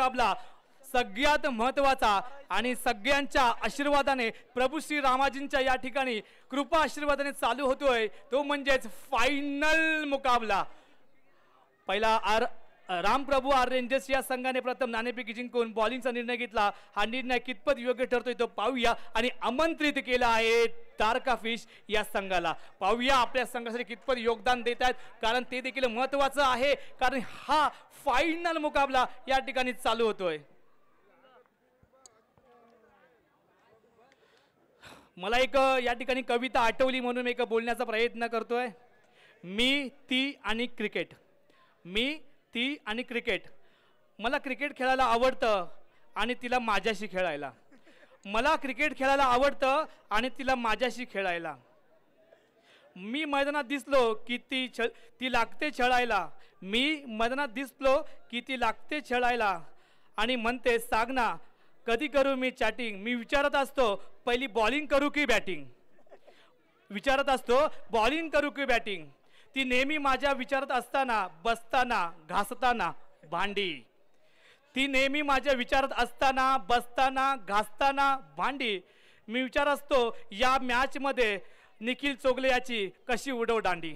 मुकाबला सगळ्यात महत्वाचा आणि सगळ्यांच्या आशीर्वादाने प्रभू श्री रामाजींच्या या ठिकाणी कृपा आशीर्वादाने चालू होतोय तो म्हणजेच फायनल मुकाबला। पहिला रामप्रभू आर रेंजर्स या संघाने प्रथम नाणेफेक जिंकून बॉलिंगचा निर्णय घेतला। हा निर्णय कितपत योग्य ठरतोय तो पाहूया आणि आमंत्रित केला आहे तारका फिश या संघाला। पाहूया आपल्या संघासाठी कितपत योगदान देत आहेत, कारण ते देखील महत्वाचं आहे, कारण हा फायनल मुकाबला या ठिकाणी चालू होतोय। मला एक या ठिकाणी कविता आठवली म्हणून एक बोलण्याचा प्रयत्न करतोय। मी ती आणि क्रिकेट, मी ती आणि क्रिकेट। मला क्रिकेट खेळायला आवडतं आणि तिला माझ्याशी खेळायला। मला क्रिकेट खेळायला आवडतं आणि तिला माझ्याशी खेळायला। मी मैदानात दिसलो की ती लागते खेळायला। मी मैदानात दिसलो की ती लागते खेळायला आणि म्हणते सागना कधी करू मी चॅटिंग। मी विचारत असतो पहिली बॉलिंग करू की बॅटिंग, विचारत असतो बॉलिंग करू की बॅटिंग। ती नेहमी माझ्या विचारत असताना बसताना घासताना भांडी। ती नेहमी माझ्या विचारत असताना बसताना घासताना भांडी। मी विचार असतो या मॅच मध्ये निखिल चोगले याची कशी उडव दांडी।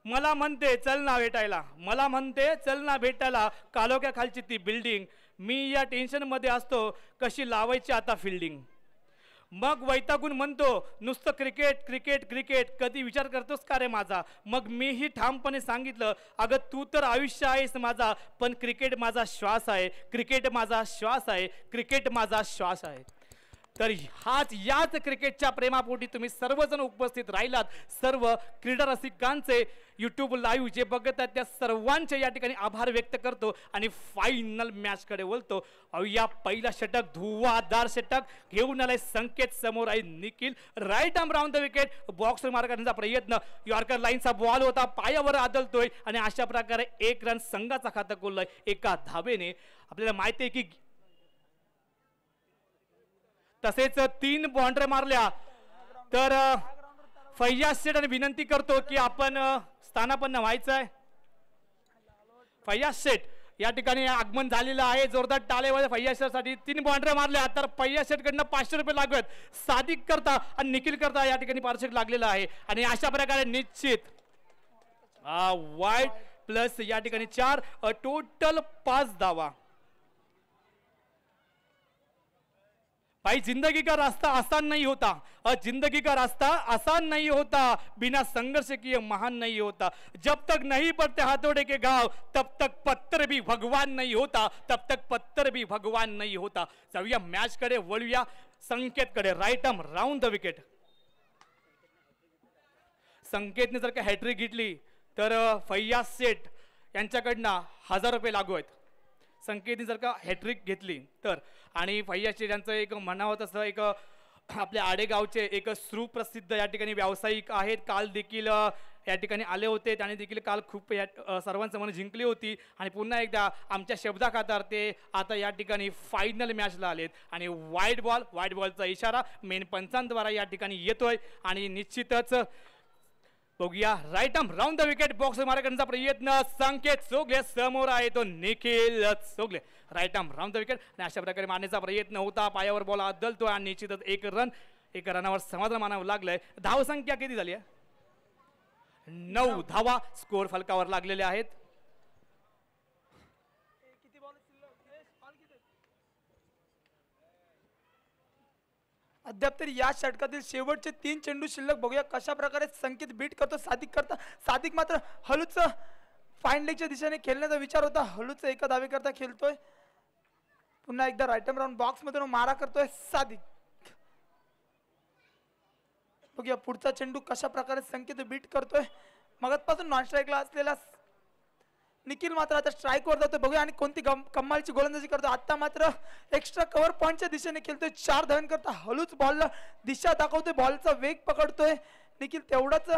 मला म्हणते चल ना भेटायला, मला म्हणते चल ना भेटायला कालोख्या खालची ती बिल्डिंग। मी या टेन्शन मध्ये असतो कशी लावायची आता फिल्डिंग। मग वैतागून म्हणतो नुसतं क्रिकेट क्रिकेट क्रिकेट, कधी विचार करतोस का रे माझा। मग मीही ठामपणे सांगितलं अगं तू तर आयुष्य आहेस माझा, पण क्रिकेट माझा श्वास आहे, क्रिकेट माझा श्वास आहे, क्रिकेट माझा श्वास आहे। तर याच क्रिकेटच्या प्रेमापोटी तुम्ही सर्वजण उपस्थित राहिलात। सर्व क्रीडा रसिकांचे यूट्यूब लाईव्ह जे बघत आहेत त्या सर्वांचे या ठिकाणी आभार व्यक्त करतो आणि फायनल मॅच कडे बोलतो। या पहिला षटक धुवाधार षटक घेऊन आलाय संकेत, समोर आहे Nikhil. Right arm round the wicket, box मार करण्याचा प्रयत्न, यॉर्कर लाईनचा बॉल होता, पायावर आदळतोय आणि अशा प्रकारे एक रन संघाचा खाता खोललाय एका धावेने। आपल्याला माहिती आहे की तसेच 3 बाउंड्री मारल्या। तर फैयाज शेठ आणि विनंती करतो की आपण स्थानापन्न व्हायचं आहे। फैयाज शेठ या ठिकाणी आगमन झालेलं आहे, जोरदार टाळेवाजवा फैयाज शेठ साठी। 3 बाउंड्री मारल्या तर फैयाज शेठ कडनं 500 रुपये लागत, सादिक करता आणि निखिल करता या ठिकाणी पारितोषिक लागलेलं आहे आणि अशा प्रकारे निश्चित वाईड प्लस या ठिकाणी 4 टोटल 5 धावा। भाई जिंदगी का रास्ता आसान नहीं होता, और जिंदगी का रास्ता आसान नहीं होता, बिना संघर्ष किए महान नहीं होता। जब तक नहीं पड़ते हाथोड़े के घाव तब तक पत्थर भी भगवान नहीं होता, तब तक पत्थर भी भगवान नहीं होता। जाऊया मॅच कडे, वळूया संकेत कडे। Right arm round the wicket. संकेतने जर का हॅट्रिक घेतली तर फैयाज शेठ यांच्याकडनं 1000 रुपये लागू आहेत। संकेतने जर का हॅट्रिक घेतली तर, आणि फैयाज शेठ यांचं एक म्हणावं तसं एक आपल्या आडेगावचे एक सुप्रसिद्ध या ठिकाणी व्यावसायिक आहेत। काल देखील या ठिकाणी आले होते, त्याने देखील काल खूप सर्वांचं मन जिंकली होती आणि पुन्हा एकदा आमच्या शब्दाखातर ते आता या ठिकाणी फायनल मॅचला आलेत। आणि वाईड बॉलचा इशारा मेन पंचांद्वारा या ठिकाणी येतोय आणि निश्चितच बघूया। Right arm round the wicket, box मार करण्याचा प्रयत्न, संकेत चोगले समोर आहे तो Nikhil Chogle. Right arm round the wicket आणि अशा प्रकारे मारण्याचा प्रयत्न होता, पायावर बॉल आदळतोय आणि निश्चितच एक रनावर समाधान मानावं लागलंय। धावसंख्या किती झाली आहे? 9 धावा स्कोर फलकावर लागलेले आहेत। अद्याप तरी या षटकातील शेवटचे 3 चेंडू शिल्लक। बघूया कशा प्रकारे संकेत बीट करतो सादिक करता। सादिक मात्र हळूच फाईन लेगच्या दिशेने खेळण्याचा विचार होता, हळूच एका धावे करता खेळतोय। पुन्हा एकदा राईट आर्म राऊंड बॉक्स मधून मारा करतोय सादिक। बघूया पुढचा चेंडू कशा प्रकारे संकेत बीट करतोय। मगाचपासून नॉन स्ट्राईकला असलेला निखिल मात्र आता स्ट्राईक वर जातोय। बघूया आणि कोणती कमालची गोलंदाजी करतो। आता मात्र एक्स्ट्रा कव्हर पॉइंटच्या दिशेने खेळतोय, 4 धावन करता हळूच बॉलला दिशा दाखवतोय, बॉलचा वेग पकडतोय निखिल। तेवढाच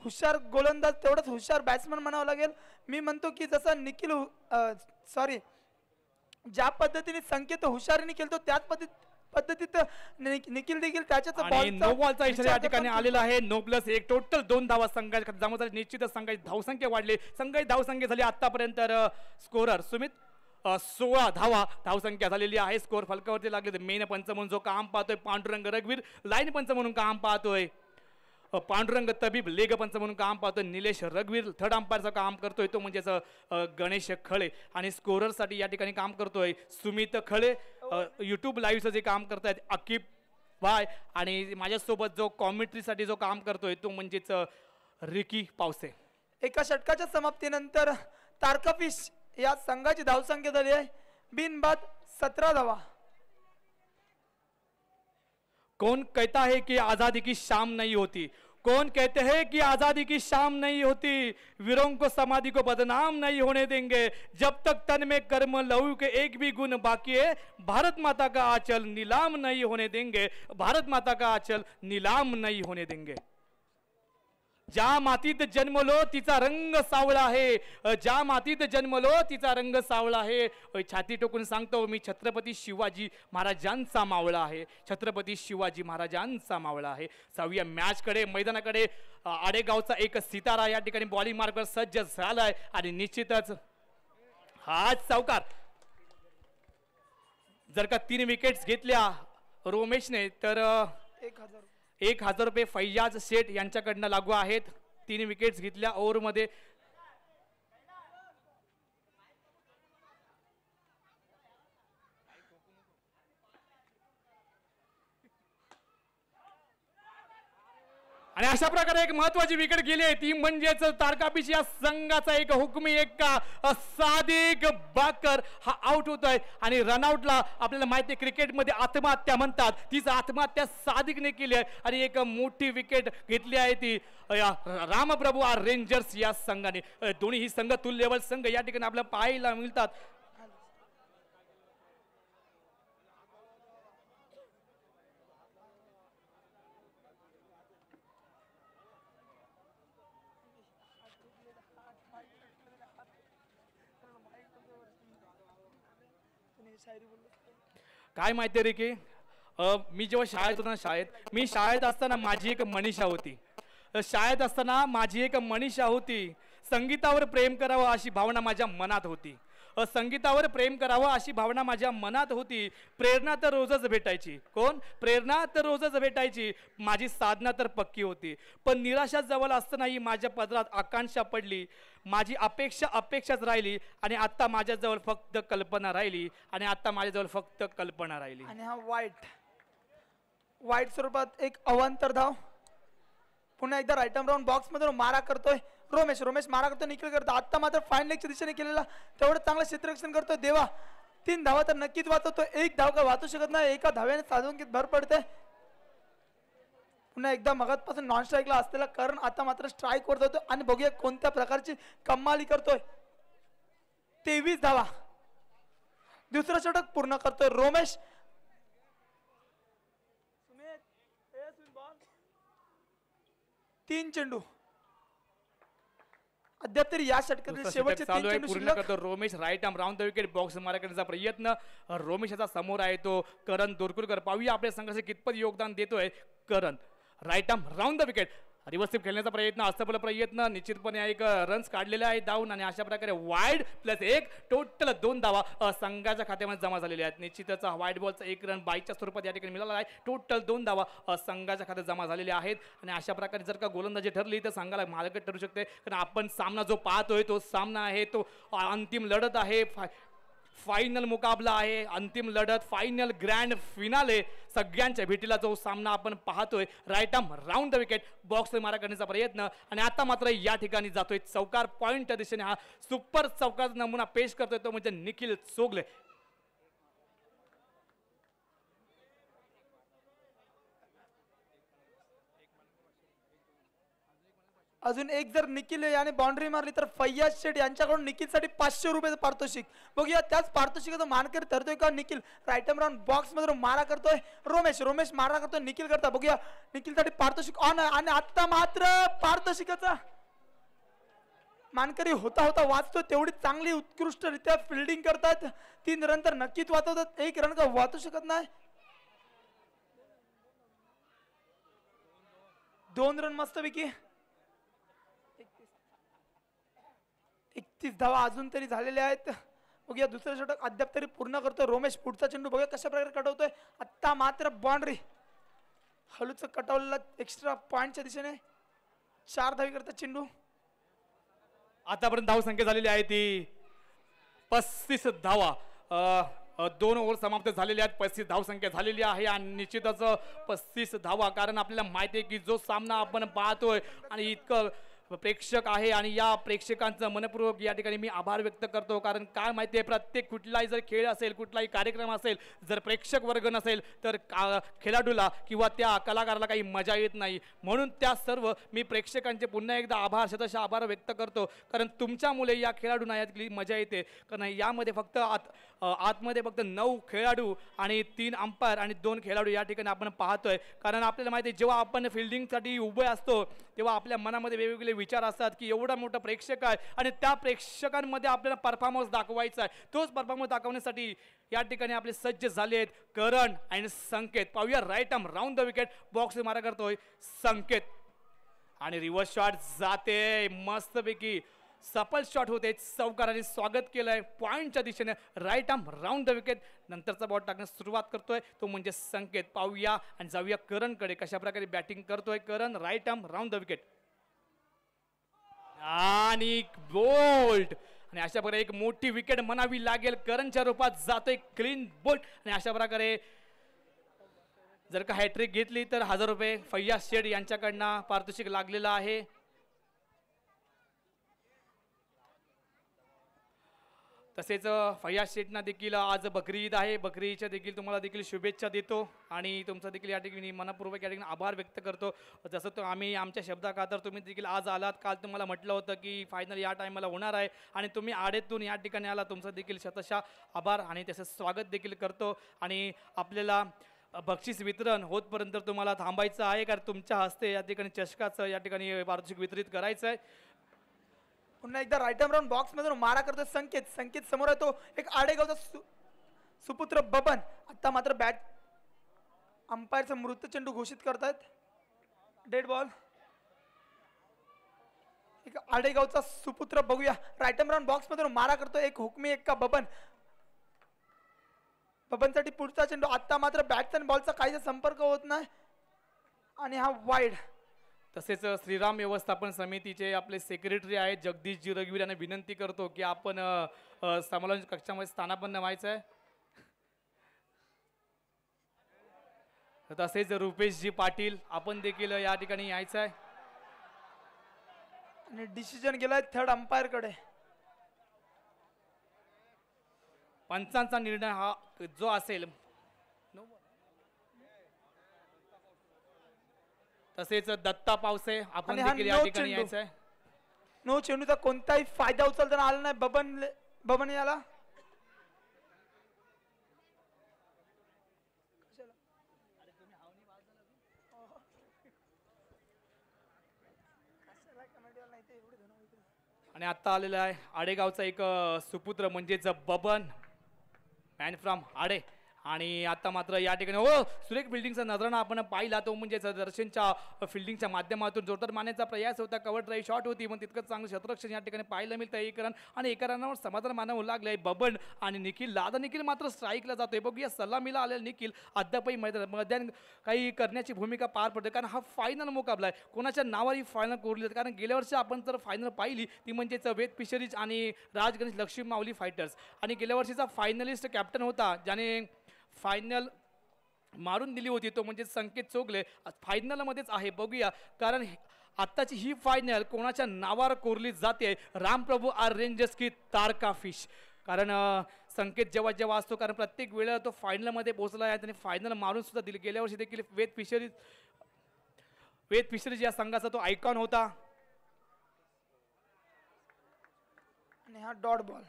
हुशार गोलंदाज, तेवढाच हुशार बॅट्समन म्हणावं लागेल। मी म्हणतो की जसा निखिल ज्या पद्धतीने संकेत हुशारीने खेळतो त्याच पद्धतीत निखिल देखील त्याच्याच नो बॉलचा इशारा या ठिकाणी आलेला आहे। 9+1 टोटल 2 धावा संघाच्या जमा झाली। निश्चितच संघाची धावसंख्या वाढली, संघाची धावसंख्या झाली आतापर्यंत स्कोरर सुमित 16 धावा धावसंख्या झालेली आहे. स्कोर फलकावरती लागले. तर मेन पंच म्हणून जो काम पाहतोय पांडुरंग रघुवीर, लाईन पंच म्हणून काम पाहतोय पांडुरंग तबीब, लेग पंच म्हणून काम पाहतोय निलेश रघुवीर, थर्ड अंपायरचं काम करतोय तो म्हणजेच गणेश खळे, आणि स्कोररसाठी या ठिकाणी काम करतोय सुमित खळे. यूट्यूब लाईव्हचं जे काम करतायत अकिब भाई, आणि माझ्यासोबत जो कॉमेंट्रीसाठी जो काम करतोय तो म्हणजेच रिकी पावसे. एका षटकाच्या समाप्तीनंतर तारकाफिश या संघाची धावसंख्या झाली आहे बिनबाद 17 धावा. कौन कहता है कि आजादी की शाम नहीं होती, कौन कहते हैं कि आजादी की शाम नहीं होती, वीरों को समाधि को बदनाम नहीं होने देंगे, जब तक तन में कर्म लहू के एक भी गुण बाकी है, भारत माता का आंचल नीलाम नहीं होने देंगे, भारत माता का आंचल नीलाम नहीं होने देंगे. ज्या मातीत जन्मलो तिचा रंग सावळा आहे, ज्या मातीत जन्मलो तिचा रंग सावळा आहे. छाती टोकून सांगतो मी छत्रपती शिवाजी महाराजांचा मावळा आहे, छत्रपती शिवाजी महाराजांचा मावळा आहे. 6व्या मॅच कडे मैदानाकडे आडेगावचा एक सितारा या ठिकाणी बॉलिंग मार्कवर सज्ज झालाय, आणि निश्चितच हा चौकार जर का 3 विकेट्स घेतल्या रोमेशने तर 1000 रुपये फैयाज शेठ यांच्याकडनं लागू आहेत. 3 विकेट्स घेतल्या ओव्हरमध्ये. आणि अशा प्रकारे एक महत्वाची विकेट गेली आहे ती म्हणजेच तारकाफिश या संघाचा एक हुकमी एक्का सादिक बाकर हा आउट होतोय. आणि रनआउटला आपल्याला माहिती आहे क्रिकेटमध्ये आत्महत्या म्हणतात, तीच आत्महत्या सादिकने केली आहे, आणि एक मोठी विकेट घेतली आहे ती रामप्रभू रेंजर्स या संघाने. दोन्ही ही संघ तुल्यबळ संघ या ठिकाणी आपल्याला पाहायला मिळतात. काय माहिती रे की मी जेव्हा शाळेत होतो ना, मी शाळेत असताना माझी एक मनीषा होती. शाळेत असताना माझी एक मनीषा होती. संगीतावर प्रेम करावं अशी भावना माझ्या मनात होती. संगीतावर प्रेम करावं अशी भावना माझ्या मनात होती. प्रेरणा तर रोजच भेटायची. कोण? प्रेरणा तर रोजच भेटायची. माझी साधना तर पक्की होती. पण निराशा जवळ असतानाही माझ्या पदरात आकांक्षा पडली. माझी अपेक्षाच राहिली, आणि आता माझ्याजवळ फक्त कल्पना राहिली, आणि आता माझ्याजवळ फक्त कल्पना राहिली. आणि हा वाईट स्वरूपात एक अवांतर धाव. पुन्हा एकदा राईट आर्म राऊंड बॉक्स मध्ये मारा करतोय रोमेश मारा करतोय, निखिल करतो. आता मात्र फाईन लेगच्या दिशेने केलेला तेवढं चांगलं क्षेत्ररक्षण करतोय देवा. 3 धावा तर नक्कीच वाचवतोय. 1 धाव का वाचू शकत नाही. एका धाव्याने साधून भर पडते. पुन्हा एकदा मगातपासून नॉन स्ट्राईकला असलेला करण आता मात्र स्ट्राईक वर जातोय, आणि बघूया कोणत्या प्रकारची कमाली करतोय. 23 धावा. दुसरं षटक पूर्ण करतोय रोमेश. 3 चेंडू अद्याप तरी या षटकातील शेवटचे 3 चेंडू पूर्ण करतो Romesh. Right arm round the wicket box मारा करण्याचा प्रयत्न रोमेशचा समोर आहे तो करण दोरकुलकर. पाहूया आपल्या संघाचे कितपत योगदान देतोय Karan. Right arm round the wicket रिव्हर्सिव्ह खेळण्याचा प्रयत्न, अस्तबल प्रयत्न, निश्चितपणे एक रन्स काढलेले आहेत डाऊन, आणि अशा प्रकारे वाईड +1 टोटल 2 धावा संघाच्या खात्यामध्ये जमा झालेल्या आहेत. निश्चितच व्हाईट बॉलचा 1 रन बाईच्या स्वरूपात या ठिकाणी मिळाला आहे. टोटल 2 धावा संघाच्या खात्यात जमा झालेल्या आहेत. आणि अशा प्रकारे जर का गोलंदाजी ठरली तर संघाला मालकट ठरू शकते, कारण आपण सामना जो पाहतोय तो सामना आहे तो अंतिम लढत आहे, फायनल मुकाबला आहे, अंतिम लढत, फायनल ग्रँड फिनाले सगळ्यांच्या भेटीला जो सामना आपण पाहतोय. Right arm round the wicket box मारा करण्याचा प्रयत्न, आणि आता मात्र या ठिकाणी जातोय चौकार पॉइंट दिशेने. हा सुपर चौकार नमुना पेश करतोय तो म्हणजे निखिल चोगले. अजून एक जर निखिल याने बाउंड्री मारली तर फैयाज शेठ यांच्याकडून निखिलसाठी 500 रुपयाचं पारितोषिक. बघूया त्याच पारितोषिकाचा मानकरी ठरतोय का Nikhil. Right arm round box मध्ये मारा करतोय रोमेश मारा करतोय निखिल करता. बघूया निखिलसाठी पारितोषिक ऑन आहे, आणि आता मात्र पारितोषिकाचा मानकरी होता वाचतो. तेवढी चांगली उत्कृष्टरित्या फिल्डिंग करतात. 3 रन तर नक्कीच वाचवतात. 1 रन का वाचू शकत नाही. 2 रन मस्तपैकी. 31 धावा अजून तरी झालेल्या आहेत. बघूया दुसरं षटक अद्याप तरी पूर्ण करतोय रोमेश. पुढचा चेंडू बघूया कशा प्रकारे कटवतोय. आत्ता मात्र बाउंड्री हळूच कटवलेला एक्स्ट्रा पॉइंटच्या दिशेने 4 धावी करता चेंडू. आतापर्यंत धाव संख्या झालेली आहे ती 35 धावा. 2 ओव्हर समाप्त झालेले आहेत. 35 धाव संख्या झालेली आहे आणि निश्चितच 35 धावा. कारण आपल्याला माहिती आहे की जो सामना आपण पाहतोय आणि इतकं प्रेक्षक आहे आणि या प्रेक्षकांचं मनपूर्वक या ठिकाणी मी आभार व्यक्त करतो. कारण काय माहिती आहे प्रत्येक कुठलाही जर खेळ असेल कुठलाही कार्यक्रम असेल जर प्रेक्षक वर्ग नसेल तर खेळाडूला किंवा त्या कलाकाराला काही मजा येत नाही. म्हणून त्या सर्व मी प्रेक्षकांचे पुन्हा एकदा आभार शतशः आभार व्यक्त करतो. कारण तुमच्यामुळे या खेळाडूंना यातली मजा येते. कारण यामध्ये फक्त आतमध्ये फक्त 9 खेळाडू आणि 3 अंपायर आणि 2 खेळाडू या ठिकाणी आपण पाहतोय. कारण आपल्याला माहिती आहे जेव्हा आपण फिल्डिंगसाठी उभे असतो तेव्हा आपल्या मनामध्ये वेगवेगळे विचार असतात की एवढा मोठा प्रेक्षक आहे आणि त्या प्रेक्षकांमध्ये आपल्याला परफॉर्मन्स दाखवायचा आहे. तोच परफॉर्मन्स दाखवण्यासाठी या ठिकाणी आपले सज्ज झाले आहेत करण आणि संकेत. पाहूया right arm round the wicket box मारा करतोय संकेत आणि रिव्हर्स शॉट जाते मस्तपैकी सफल शॉट होते. चौकाराने स्वागत केलंय पॉइंटच्या दिशेने right arm round the wicket. नंतरचा बॉल टाकण्यास सुरुवात करतोय तो म्हणजे संकेत. पाहूया आणि जाऊया करणकडे कशा प्रकारे बॅटिंग करतोय Karan. Right arm round the wicket आणि बोल्ट आणि अशा प्रकारे एक मोठी विकेट म्हणावी लागेल. करणच्या रूपात जातोय क्लीन बोल्ट आणि अशा प्रकारे जर का हॅट्रिक घेतली तर 1000 रुपये फैयाज शेठ यांच्याकडनं पारितोषिक लागलेलं आहे. तसेच फैयाज शेठना देखील आज बकरी ईद आहे. बकरी ईदच्या देखील तुम्हाला देखील शुभेच्छा देतो आणि तुमचा देखील या ठिकाणी मनपूर्वक या ठिकाणी आभार व्यक्त करतो. जसं तो आम्ही आमच्या शब्दाखातर तुम्ही देखील आज आलात. काल तुम्हाला म्हटलं होतं की फायनल या टायमाला होणार आहे आणि तुम्ही आडेतून या ठिकाणी आला. तुमचं देखील शतशः आभार आणि त्याचं स्वागत देखील करतो. आणि आपल्याला बक्षीस वितरण होतपर्यंत तुम्हाला थांबायचं आहे कारण तुमच्या हस्ते या ठिकाणी चषकाचं या ठिकाणी पारितोषिक वितरित करायचं आहे. पुन्हा एकदा राईट आर्म राऊंड बॉक्स मधून मारा करतो संकेत. संकेत समोर येतो एक आडेगावचा सुपुत्र बबन. आता मात्र बॅट अंपायरचा मृत चेंडू घोषित करतात. Dead ball. एक आडेगावचा सुपुत्र बघूया राईट आर्म राऊंड बॉक्स मधून मारा करतो एक हुकमी एक का बबन. बबनसाठी पुढचा चेंडू. आता मात्र बॅट आणि बॉलचा काहीच संपर्क होत नाही आणि हा वाईड. तसेच श्रीराम व्यवस्थापन समितीचे आपले सेक्रेटरी आहेत जगदीशजी रघुवीर यांना विनंती करतो की आपण समालोचन कक्षामध्ये स्थानापन्न व्हायचं आहे. तसेच रुपेशजी पाटील आपण देखील या ठिकाणी यायचं आहे. आणि डिसिजन गेलाय थर्ड अंपायर कडे. पंचांचा निर्णय हा जो असेल तसेच दत्ता पावसे आपण देखील या ठिकाणी यायचं आहे. नो चेंडूचा कोणताही फायदा उचलताना आला नाही बबन याला. आणि आता आलेला आहे आडेगावचा एक सुपुत्र म्हणजेच बबन मॅन फ्रॉम आडे. आणि आता मात्र या ठिकाणी सुरेख फिल्डिंगचा नजराणा आपण पाहिला तो म्हणजे दर्शनच्या फिल्डिंगच्या माध्यमातून जोरदार मारण्याचा प्रयास होता. कव्हर ड्राईव्ह शॉट होती पण तितकंच चांगलं क्षेत्ररक्षण या ठिकाणी पाहायला मिळतं. एक रन आणि एका रनावर समाधान मानावं लागलंय बबन आणि निखिल. लादा निखिल मात्र स्ट्राईकला जातोय. बघूया सलामीला आलेला निखिल अद्यापही मैदान काही करण्याची भूमिका पार पडते कारण हा फायनल मुकाबला आहे. कोणाच्या नावावर ही फायनल कोरली कारण गेल्या वर्षी आपण जर फायनल पाहिली ती म्हणजेच वेद फिशरीज आणि राजगणेश लक्ष्मी माऊली फायटर्स. आणि गेल्या वर्षीचा फायनलिस्ट कॅप्टन होता ज्याने फायनल मारून दिली होती तो म्हणजे संकेत चोगले. फायनलमध्येच आहे. बघूया कारण आत्ताची ही फायनल कोणाच्या नावावर कोरली जाते. रामप्रभू आर रेंजर्स की तारका फिश. कारण संकेत जेव्हा जेव्हा असतो कारण प्रत्येक वेळेला तो फायनलमध्ये पोहोचला आहे आणि फायनल मारून सुद्धा दिली. गेल्या वर्षी देखील वेद फिशरीज या संघाचा तो आयकॉन होता. आणि हा डॉट बॉल.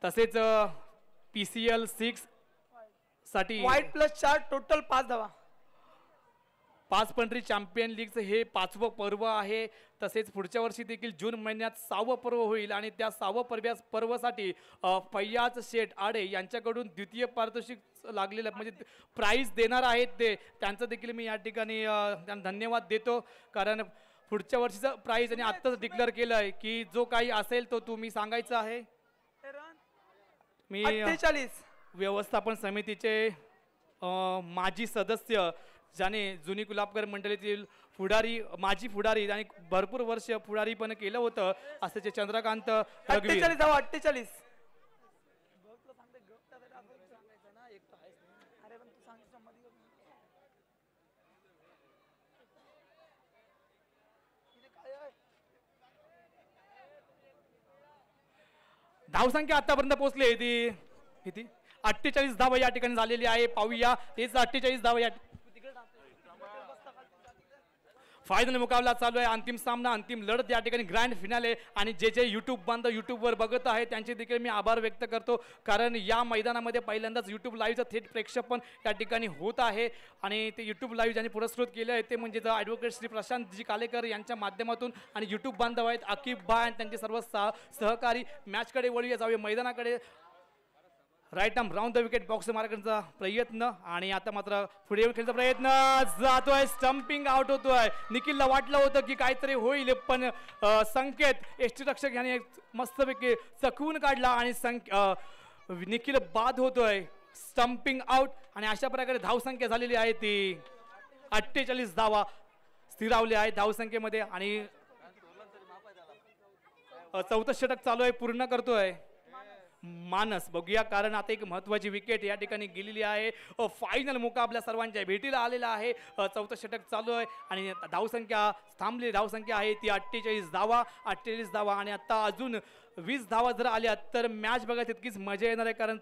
तसेच PCL 6 साठी वाईट +4 टोटल 5 धावा. पाचपंढरी चॅम्पियन लीगचं हे 5वं पर्व आहे. तसेच पुढच्या वर्षी देखील जून महिन्यात 6वं पर्व होईल आणि त्या 6व्या पर्वासाठी फैयाज शेठ आडे यांच्याकडून द्वितीय पारितोषिक लागलेलं म्हणजे प्राईज देणार आहेत ते त्यांचं देखील मी या ठिकाणी त्यांना धन्यवाद देतो. कारण पुढच्या वर्षीचं प्राईज आणि आत्ताच डिक्लेअर केलं आहे की जो काही असेल तो तुम्ही सांगायचं आहे. मी 48 व्यवस्थापन समितीचे माजी सदस्य ज्याने जुनी गुलाबकर मंडळीतील माजी पुढारी आणि भरपूर वर्ष पुढारी पण केलं होतं असे चंद्रकांत रघुवीर. 48 धावसंख्या आतापर्यंत पोहोचली ती किती 48 धावा या ठिकाणी झालेली आहे. पाहूया तेच 48 धावा या फायनल मुकाबला चालू आहे. अंतिम सामना अंतिम लढत या ठिकाणी ग्रँड फिनाले आणि जे यूट्यूब बांधव यूट्यूबवर बघत आहे त्यांचे देखील मी आभार व्यक्त करतो. कारण या मैदानामध्ये पहिल्यांदाच यूट्यूब लाईव्हचं थेट प्रेक्षेपण या ठिकाणी होत आहे आणि ते यूट्यूब लाईव्ह ज्यांनी पुरस्कृत केलं आहे ते म्हणजे ॲडव्होकेट श्री प्रशांतजी कालेकर यांच्या माध्यमातून आणि यूट्यूब बांधव आहेत आकिब भाई आणि त्यांचे सर्व सहकारी. मॅचकडे वळूया जाऊया मैदानाकडे. Right arm round the wicket बॉक्स मारण्याचा प्रयत्न आणि आता मात्र पुढे येऊन खेळण्याचा प्रयत्न जातोय. स्टंपिंग आउट होतोय. निखिलला वाटलं होतं की काहीतरी होईल पण संकेत यष्टीरक्षक यांनी मस्तपैकी चकवून काढला आणि निखिल बाद होतोय. स्टंपिंग आउट आणि अशा प्रकारे धावसंख्या झालेली आहे ती 48 धावा स्थिरावल्या आहेत धावसंख्येमध्ये आणि 4थं षटक चालू आहे पूर्ण करतोय मानस. बघूया कारण आता एक महत्वाची विकेट या ठिकाणी गेलेली आहे. फायनल मुकाबला सर्वांच्या भेटीला आलेला आहे. 4थं षटक चालू आहे आणि धावसंख्या थांबली धावसंख्या आहे ती 48 धावा आणि आता अजून 20 धावा जर आल्या तर मॅच बघा तितकीच मजा येणार आहे. कारण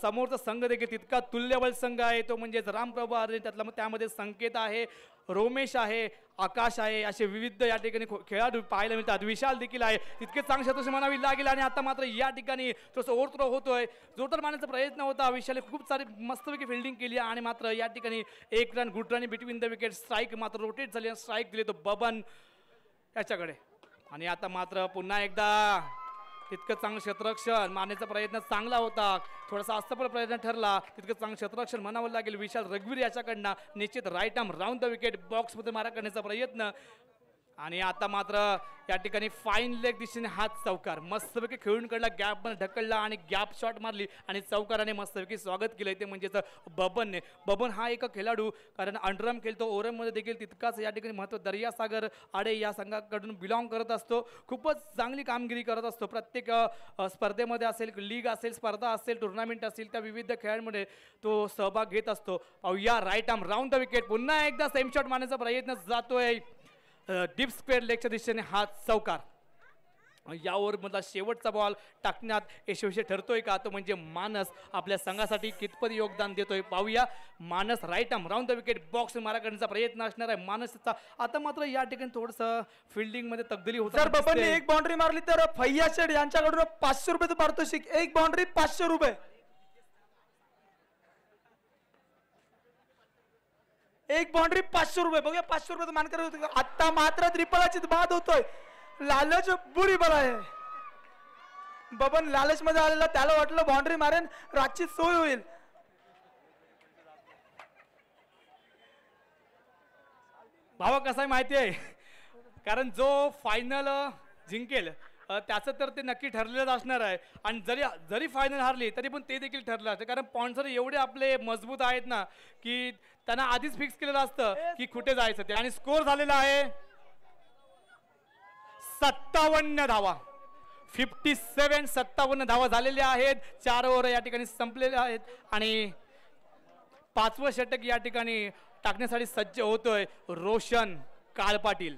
समोरचा संघ देखील तितका तुल्यबळ संघ आहे तो म्हणजेच रामप्रभू आर्य त्यातला मग त्यामध्ये संकेत आहे, रोमेश आहे, आकाश आहे असे विविध या ठिकाणी खेळाडू पाहायला मिळतात. विशाल देखील आहे. तितके चांगले शतक म्हणावी लागेल आणि आता मात्र या ठिकाणी थोडंसं ओव्हरथ्रो होतोय. जोरदार मारण्याचा प्रयत्न होता. विशालने खूप सारी मस्तपैकी फिल्डिंग केली आणि मात्र या ठिकाणी एक run good run between the wicket strike मात्र रोटेट झाली स्ट्राईक दिली तो बबन याच्याकडे आणि आता मात्र पुन्हा एकदा तितकं चांगलं क्षेत्ररक्षण मारण्याचा प्रयत्न चांगला होता. थोडासा असफल प्रयत्न ठरला. तितकं चांगलं क्षेत्ररक्षण म्हणावं लागेल विशाल रघुवीर याच्याकडनं. निश्चित right arm round the wicket बॉक्समध्ये मारा करण्याचा प्रयत्न आणि आता मात्र या ठिकाणी फाईन लेग दिशेने हात चौकार मस्तपैकी खेळून काढला. गॅपमध्ये ढकलला आणि गॅप शॉट मारली आणि चौकाराने मस्तपैकी स्वागत केलं ते म्हणजेच बबनने. बबन हा एक खेळाडू कारण अंडरम खेळतो. ओरममध्ये देखील तितकाच या ठिकाणी महत्त्व. दर्यासागर आडे या संघाकडून बिलॉंग करत असतो. खूपच चांगली कामगिरी करत असतो. प्रत्येक स्पर्धेमध्ये असेल लीग असेल स्पर्धा असेल टुर्नामेंट असेल त्या विविध खेळांमध्ये तो सहभाग घेत असतो. पाहूया right arm round the wicket पुन्हा एकदा सेम शॉट मारण्याचा प्रयत्न जातोय डीप स्क्वेअर लेगच्या दिशेने हात चौकार. यावर मधला शेवटचा बॉल टाकण्यात यशस्वी ठरतोय का तो म्हणजे मानस आपल्या संघासाठी कितपत योगदान देतोय पाहूया. Manas right arm round the wicket box मारा करण्याचा प्रयत्न असणार आहे मानसचा. आता मात्र या ठिकाणी थोडंसं फिल्डिंग मध्ये तब्दिली होत. जर बबनने एक बाउंड्री मारली तर फैयाज शेठ यांच्याकडून 500 रुपये पारितोषिक. एक बाउंड्री 500 रुपये. एक बाउंड्री 500 रुपये. बघूया 500 रुपये मान करत. आता मात्र त्रिपलाची बाद होतोय. लालच बुरी बला आहे. बबन लालच मध्ये आलेला त्याला वाटलं बाउंड्री मारेन रातची सोय होईल. भावा कसं आहे माहिती आहे कारण जो फायनल जिंकेल त्याचं तर ते नक्की ठरलेलंच असणार आहे आणि जरी फायनल हारली तरी पण ते देखील ठरलं असतं कारण स्पॉन्सर एवढे आपले मजबूत आहेत ना की त्यांना आधीच फिक्स केलेलं असतं की कुठे जायचं ते. आणि स्कोर झालेला आहे 57 धावा. 57 धावा झालेल्या आहेत. 4 ओव्हर या ठिकाणी संपलेल्या आहेत आणि 5वं षटक या ठिकाणी टाकण्यासाठी सज्ज होतोय रोशन काळ पाटील.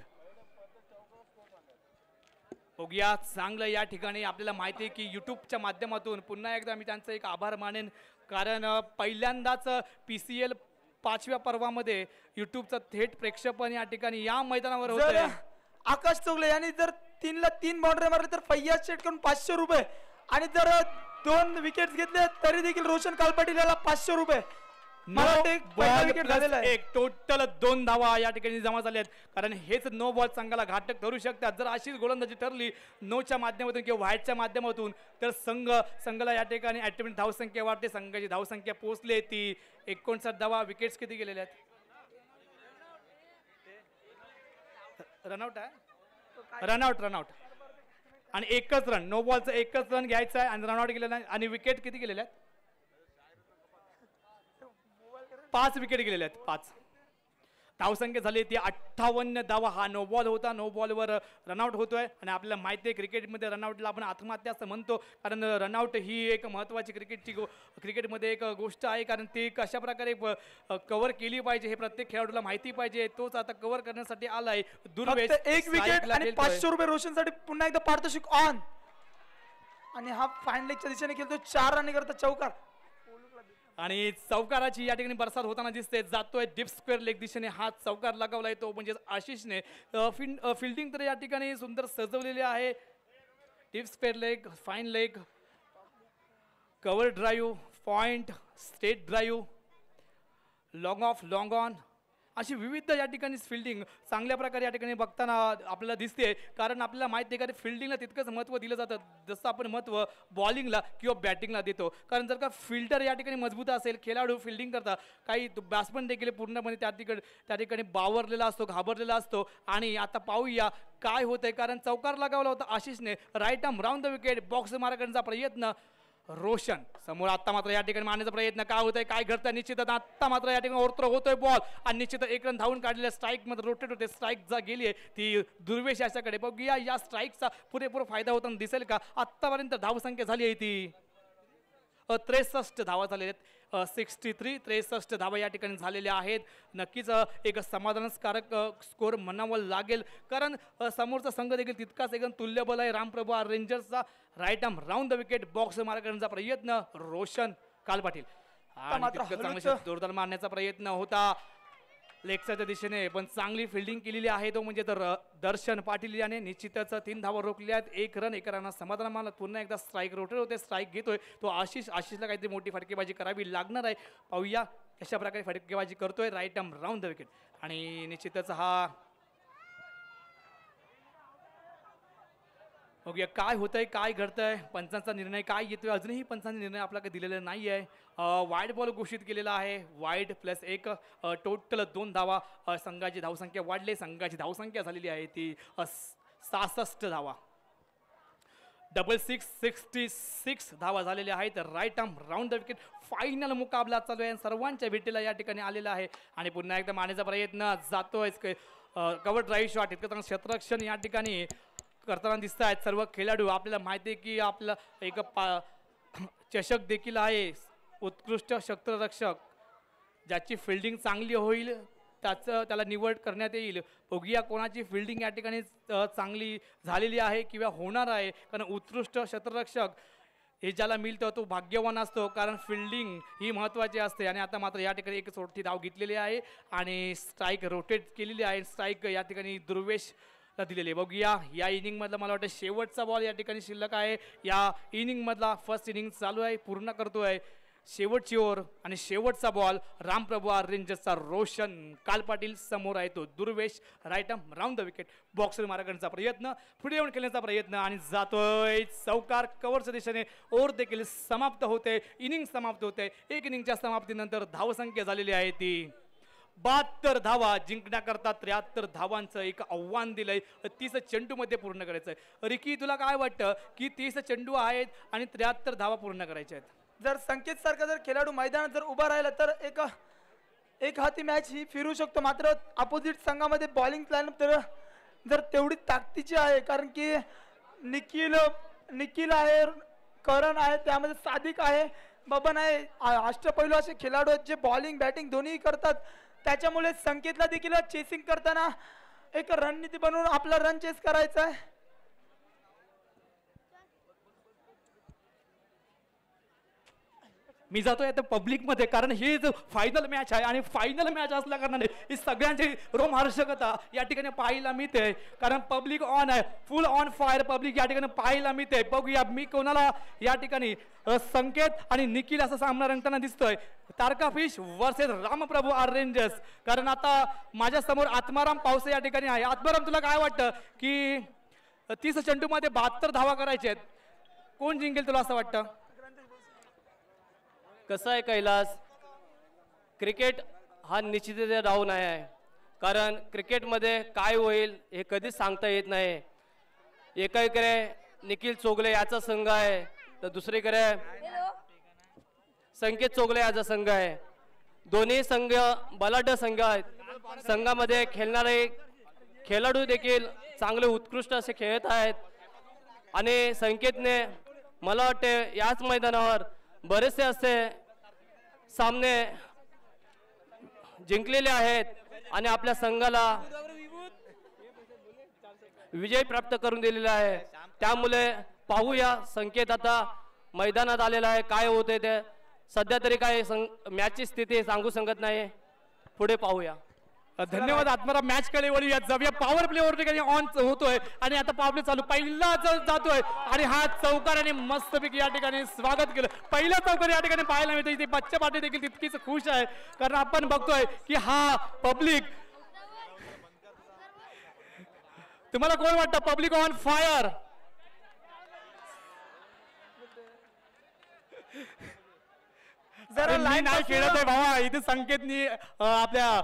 बघूया चांगलं या ठिकाणी आपल्याला माहिती आहे की यूट्यूबच्या माध्यमातून पुन्हा एकदा मी त्यांचा एक आभार मानेन कारण पहिल्यांदाच PCL 5व्या पर्वामध्ये यूट्यूबचं थेट प्रेक्षेपण या ठिकाणी या मैदानावर होतं. आकाश चोगले यांनी जर 3ला 3 बाउंड्री मारले तर फैयाज शेठ कडून 500 रुपये आणि जर 2 विकेट्स घेतले तरी देखील रोशन कालपाटील याला 500 रुपये. मला वाटतं एक पहिला विकेट झालेला आहे. एक टोटल 2 धावा या ठिकाणी जमा झाल्यात, कारण हेच नो बॉल संघाला घातक ठरू शकतात. जर अशीच गोलंदाजी ठरली नोच्या माध्यमातून किंवा व्हाईटच्या माध्यमातून तर संघाला या ठिकाणी ॲटोमॅटिक धावसंख्या वाढते. संघाची धावसंख्या पोहोचली ती 59 धावा. विकेट्स किती गेलेल्या आहेत? रनआउट आहे, रनआउट आणि एकच रन, नो बॉलचं एकच रन घ्यायचं आहे आणि रनआउट गेलेला आहे. आणि विकेट किती गेलेल्या आहेत? 5 विकेट गेलेल्या आहेत. 5 धावसंख्या झाली ती 58 धावा. हा नो बॉल होता, नो बॉलवर रनआउट होतोय. आणि आपल्याला माहिती आहे क्रिकेटमध्ये रनआउटला आपण आत्महत्या असं म्हणतो, कारण रनआउट ही एक महत्त्वाची क्रिकेटमध्ये एक गोष्ट आहे, कारण ती कशा प्रकारे कव्हर केली पाहिजे हे प्रत्येक खेळाडूला माहिती पाहिजे. तोच आता कव्हर करण्यासाठी आलाय. दुर्वेश एक विकेट आणि 500 रुपये रोशनसाठी पुन्हा एकदा पारितोषिक ऑन. आणि हा फाईन लेगच्या दिशेने खेळतो, 4 रन करता चौकार. आणि चौकाराची या ठिकाणी बरसात होताना दिसते. जातोय डीप स्क्वेअर लेग दिशेने, हा चौकार लगावलाय तो म्हणजे आशिषने. फिल्डिंग तर या ठिकाणी सुंदर सजवलेली आहे. Deep square leg, fine leg, cover drive, point, straight drive, long of, long on, अशी विविध या ठिकाणी फिल्डिंग चांगल्या प्रकारे या ठिकाणी बघताना आपल्याला दिसते. कारण आपल्याला माहिती आहे का फिल्डिंगला तितकंच महत्त्व दिलं जातं जसं आपण महत्त्व बॉलिंगला किंवा बॅटिंगला देतो. कारण जर का फिल्डर या ठिकाणी मजबूत असेल, खेळाडू फिल्डिंग करता, काही बॅट्समन देखील पूर्णपणे त्या ठिकाणी बावरलेला असतो, घाबरलेला असतो. आणि आता पाहूया काय होतंय, कारण चौकार लगावला होता आशिषने. Right arm round the wicket, बॉक्स मारण्याचा प्रयत्न रोशन समोर. आता मात्र या ठिकाणी मारण्याचा प्रयत्न, काय होतंय, काय घडतंय, निश्चितच आता मात्र या ठिकाणी ओरत्र होतोय बॉल आणि निश्चित एक रन धावून काढलेल्या स्ट्राईक मध्ये रोटेट होते. स्ट्राईक जा गेली आहे ती दुर्वेश याच्याकडे. बघूया या स्ट्राईकचा पुरेपूर फायदा होताना दिसेल का. आतापर्यंत धावसंख्या झाली आहे ती 63 धावा झालेल्या आहेत. 63 धावा या ठिकाणी झालेल्या आहेत. नक्कीच एक समाधानकारक स्कोर म्हणावं लागेल, कारण समोरचा संघ देखील तितकाच एकदम तुल्यबल आहे. रामप्रभू रेंजर्सचा right arm round the wicket, बॉक्स मारण्याचा प्रयत्न रोशन कालपाटील. जोरदार मारण्याचा प्रयत्न होता लेक्सच्या दिशेने, पण चांगली फिल्डिंग केलेली आहे तो म्हणजे तर दर्शन पाटील याने. निश्चितच 3 धावा रोखल्या आहेत, 1 रन, 1 रन समाधान मानत. पुन्हा एकदा स्ट्राईक रोटेट होते, स्ट्राईक घेतोय तो आशिषला काहीतरी मोठी फटकेबाजी करावी लागणार आहे. पाहूया कशा प्रकारे फटकेबाजी करतोय. Right arm round the wicket आणि निश्चितच हा बघूया काय होतंय, काय घडतंय, पंचांचा निर्णय काय येतोय. अजूनही पंचांचा निर्णय आपल्याकडे दिलेला नाही आहे. वाईड बॉल घोषित केलेला आहे, वाईड +1, टोटल 2 धावा. संघाची धावसंख्या वाढली, संघाची धावसंख्या झालेली आहे ती 66 धावा. 66 धावा झालेल्या आहेत. Right arm round the wicket, final मुकाबला चालू आहे, सर्वांच्या भेटीला या ठिकाणी आलेला आहे. आणि पुन्हा एकदा मारण्याचा प्रयत्न जातोय, कव्हर ड्राईव्ह शॉट, इतकं चांगलं क्षेत्ररक्षण या ठिकाणी करताना दिसत आहेत सर्व खेळाडू. आपल्याला माहिती आहे की आपलं एक चषक देखील आहे, उत्कृष्ट क्षेत्ररक्षक, ज्याची फिल्डिंग चांगली होईल त्याला निवड करण्यात येईल. बघूया कोणाची फिल्डिंग या ठिकाणी चांगली झालेली आहे किंवा होणार आहे, कारण उत्कृष्ट क्षेत्ररक्षक हे ज्याला मिळतं तो भाग्यवान असतो, कारण फिल्डिंग ही महत्त्वाची असते. आणि आता मात्र या ठिकाणी एक सोडती धाव घेतलेली आहे आणि स्ट्राईक रोटेट केलेली आहे. स्ट्राईक या ठिकाणी दुर्वेश दिलेले. बघूया या इनिंग मधला मला वाटतं शेवटचा बॉल या ठिकाणी शिल्लक आहे. या इनिंग मधला फर्स्ट इनिंग चालू आहे, पूर्ण करतोय, शेवटची ओव्हर आणि शेवटचा बॉल. रामप्रभू रेंजर्सचा रोशन कालपाटील समोर आहे तो Durvesh. Right arm round the wicket, बॉक्सर मारण्याचा प्रयत्न, पुढे येऊन खेळण्याचा प्रयत्न आणि जातोय चौकार. कव्हरच्या दिशेने ओव्हर देखील समाप्त होते, इनिंग समाप्त होते. एक इनिंगच्या समाप्तीनंतर धावसंख्या झालेली आहे ती 72 धावा. जिंकण्याकरता 73 धावांचं एक आव्हान दिलंय, 30 चेंडूमध्ये पूर्ण करायचंय. रिकी, तुला काय वाटतं की 30 चेंडू आहेत आणि 73 धावा पूर्ण करायच्या आहेत? जर संकेत सारखा जर खेळाडू मैदानात जर उभा राहिला तर एक हाती मॅच ही फिरू शकतो. मात्र अपोजिट संघामध्ये बॉलिंग लाईनअप तर जर तेवढी ताकदीची आहे, कारण की निखिल आहे, करण आहे, त्यामध्ये सादिक आहे, बबन आहे, अष्टपैलू असे खेळाडू आहेत जे बॉलिंग बॅटिंग दोन्ही करतात. त्याच्यामुळे संकेतला देखील चेसिंग करताना एक रणनीती बनवून आपला रन चेस करायचा आहे. मी जातोय आता पब्लिकमध्ये, कारण ही फायनल मॅच आहे आणि फायनल मॅच असल्या कारणाने ही सगळ्यांची रोमहर्षकता या ठिकाणी पाहायला मिळते, कारण पब्लिक ऑन आहे, फुल ऑन फायर पब्लिक या ठिकाणी पाहायला मिळते. बघूया मी कोणाला या ठिकाणी संकेत आणि निखिल असा सामना रंगताना दिसतोय. तारका फिश वर्सेस रामप्रभू अरेंजर्स. कारण आता माझ्या समोर आत्माराम पावसे या ठिकाणी आहे. आत्माराम, तुला काय वाटतं की 30 चेंडूमध्ये 72 धावा करायचे आहेत, कोण जिंकेल तुला असं वाटतं? कसं आहे कैलास, क्रिकेट हा निश्चितरित्या डाऊन आहे, कारण क्रिकेटमध्ये काय होईल हे कधीच सांगता येत नाही. एकाकडे निखिल चोगले याचा संघ आहे तर दुसरीकडे संकेत चोगले याचा संघ आहे. दोन्ही संघ बलाढ्य संघ आहेत. संघामध्ये खेळणारे खेळाडू देखील चांगले उत्कृष्ट असे खेळत आहेत आणि संकेतने मला वाटते याच मैदानावर बरेचसे असे सामने जिंकलेले आहेत आणि आपल्या संघाला विजय प्राप्त करून दिलेला आहे. त्यामुळे पाहूया, संकेत आता मैदानात आलेला आहे, काय होते ते सध्या तरी काय मॅचची स्थिती सांगू शकत नाही, पुढे पाहूया. धन्यवाद आत्माराम. मॅच कडे वळूया, जाऊया पॉवर प्ले वर ठिकाणी ऑन होतोय आणि आता पॉवर प्ले चालू. पहिला जातोय आणि हा चौकार आणि मस्तपैकी या ठिकाणी स्वागत केलं. पहिला चौकार या ठिकाणी पाहायला मिळतो. इथे बच्चा पाटील देखील तितकीच खुश आहे, कारण आपण बघतोय की हा पब्लिक, तुम्हाला कोण वाटतं पब्लिक ऑन फायर? जरा लाईन नाही खेळत आहे भावा, इथे संकेतनी आपल्या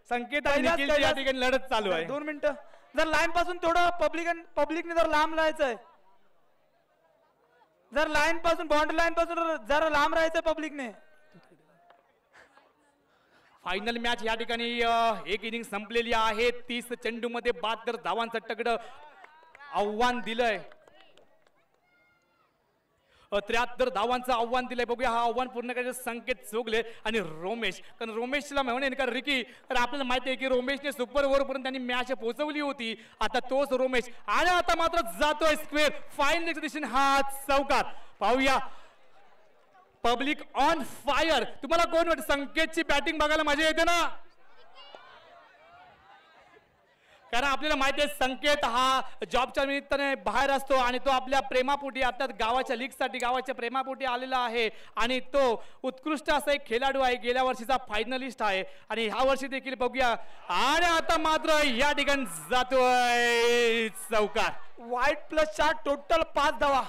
संकेत आणि निखिलची या ठिकाणी लढत चालू आहे. 2 मिनिटं. जर लाईन पासून थोडं पब्लिकने जर लांब राहायचंय, जर लाईन पासून बाउंड्री लाईन पासून जरा लांब राहायचंय पब्लिकने. फायनल मॅच या ठिकाणी एक इनिंग संपलेली आहे. 30 चेंडूमध्ये 72 धावांचं तगडं आव्हान दिलंय, 73 धावांचं आव्हान दिलंय. बघूया हा आव्हान पूर्ण करायचं संकेत चोगले आणि रोमेश. कारण रोमेशला म्हणेन का रिकी, तर आपल्याला माहिती आहे की रोमेशने सुपर ओव्हर पर्यंत त्यांनी मॅच पोहोचवली होती. आता तोच रोमेश आणि आता मात्र जातोय स्क्वेअर फायनल दिशेने हा चौकार. पाहूया पब्लिक ऑन फायर. तुम्हाला कोण वाटतं? संकेतची बॅटिंग बघायला मजा येते ना, कारण आपल्याला माहिती आहे संकेत हा जॉबच्या निमित्ताने बाहेर असतो आणि तो आपल्या प्रेमापोटी आता गावाच्या लीगसाठी गावाच्या प्रेमापोटी आलेला आहे आणि तो उत्कृष्ट असा एक खेळाडू आहे. गेल्या वर्षीचा फायनलिस्ट आहे आणि ह्या वर्षी देखील बघूया. आणि आता मात्र या ठिकाणी जातोय चौकार. वाईट प्लस 4 टोटल 5 धावा.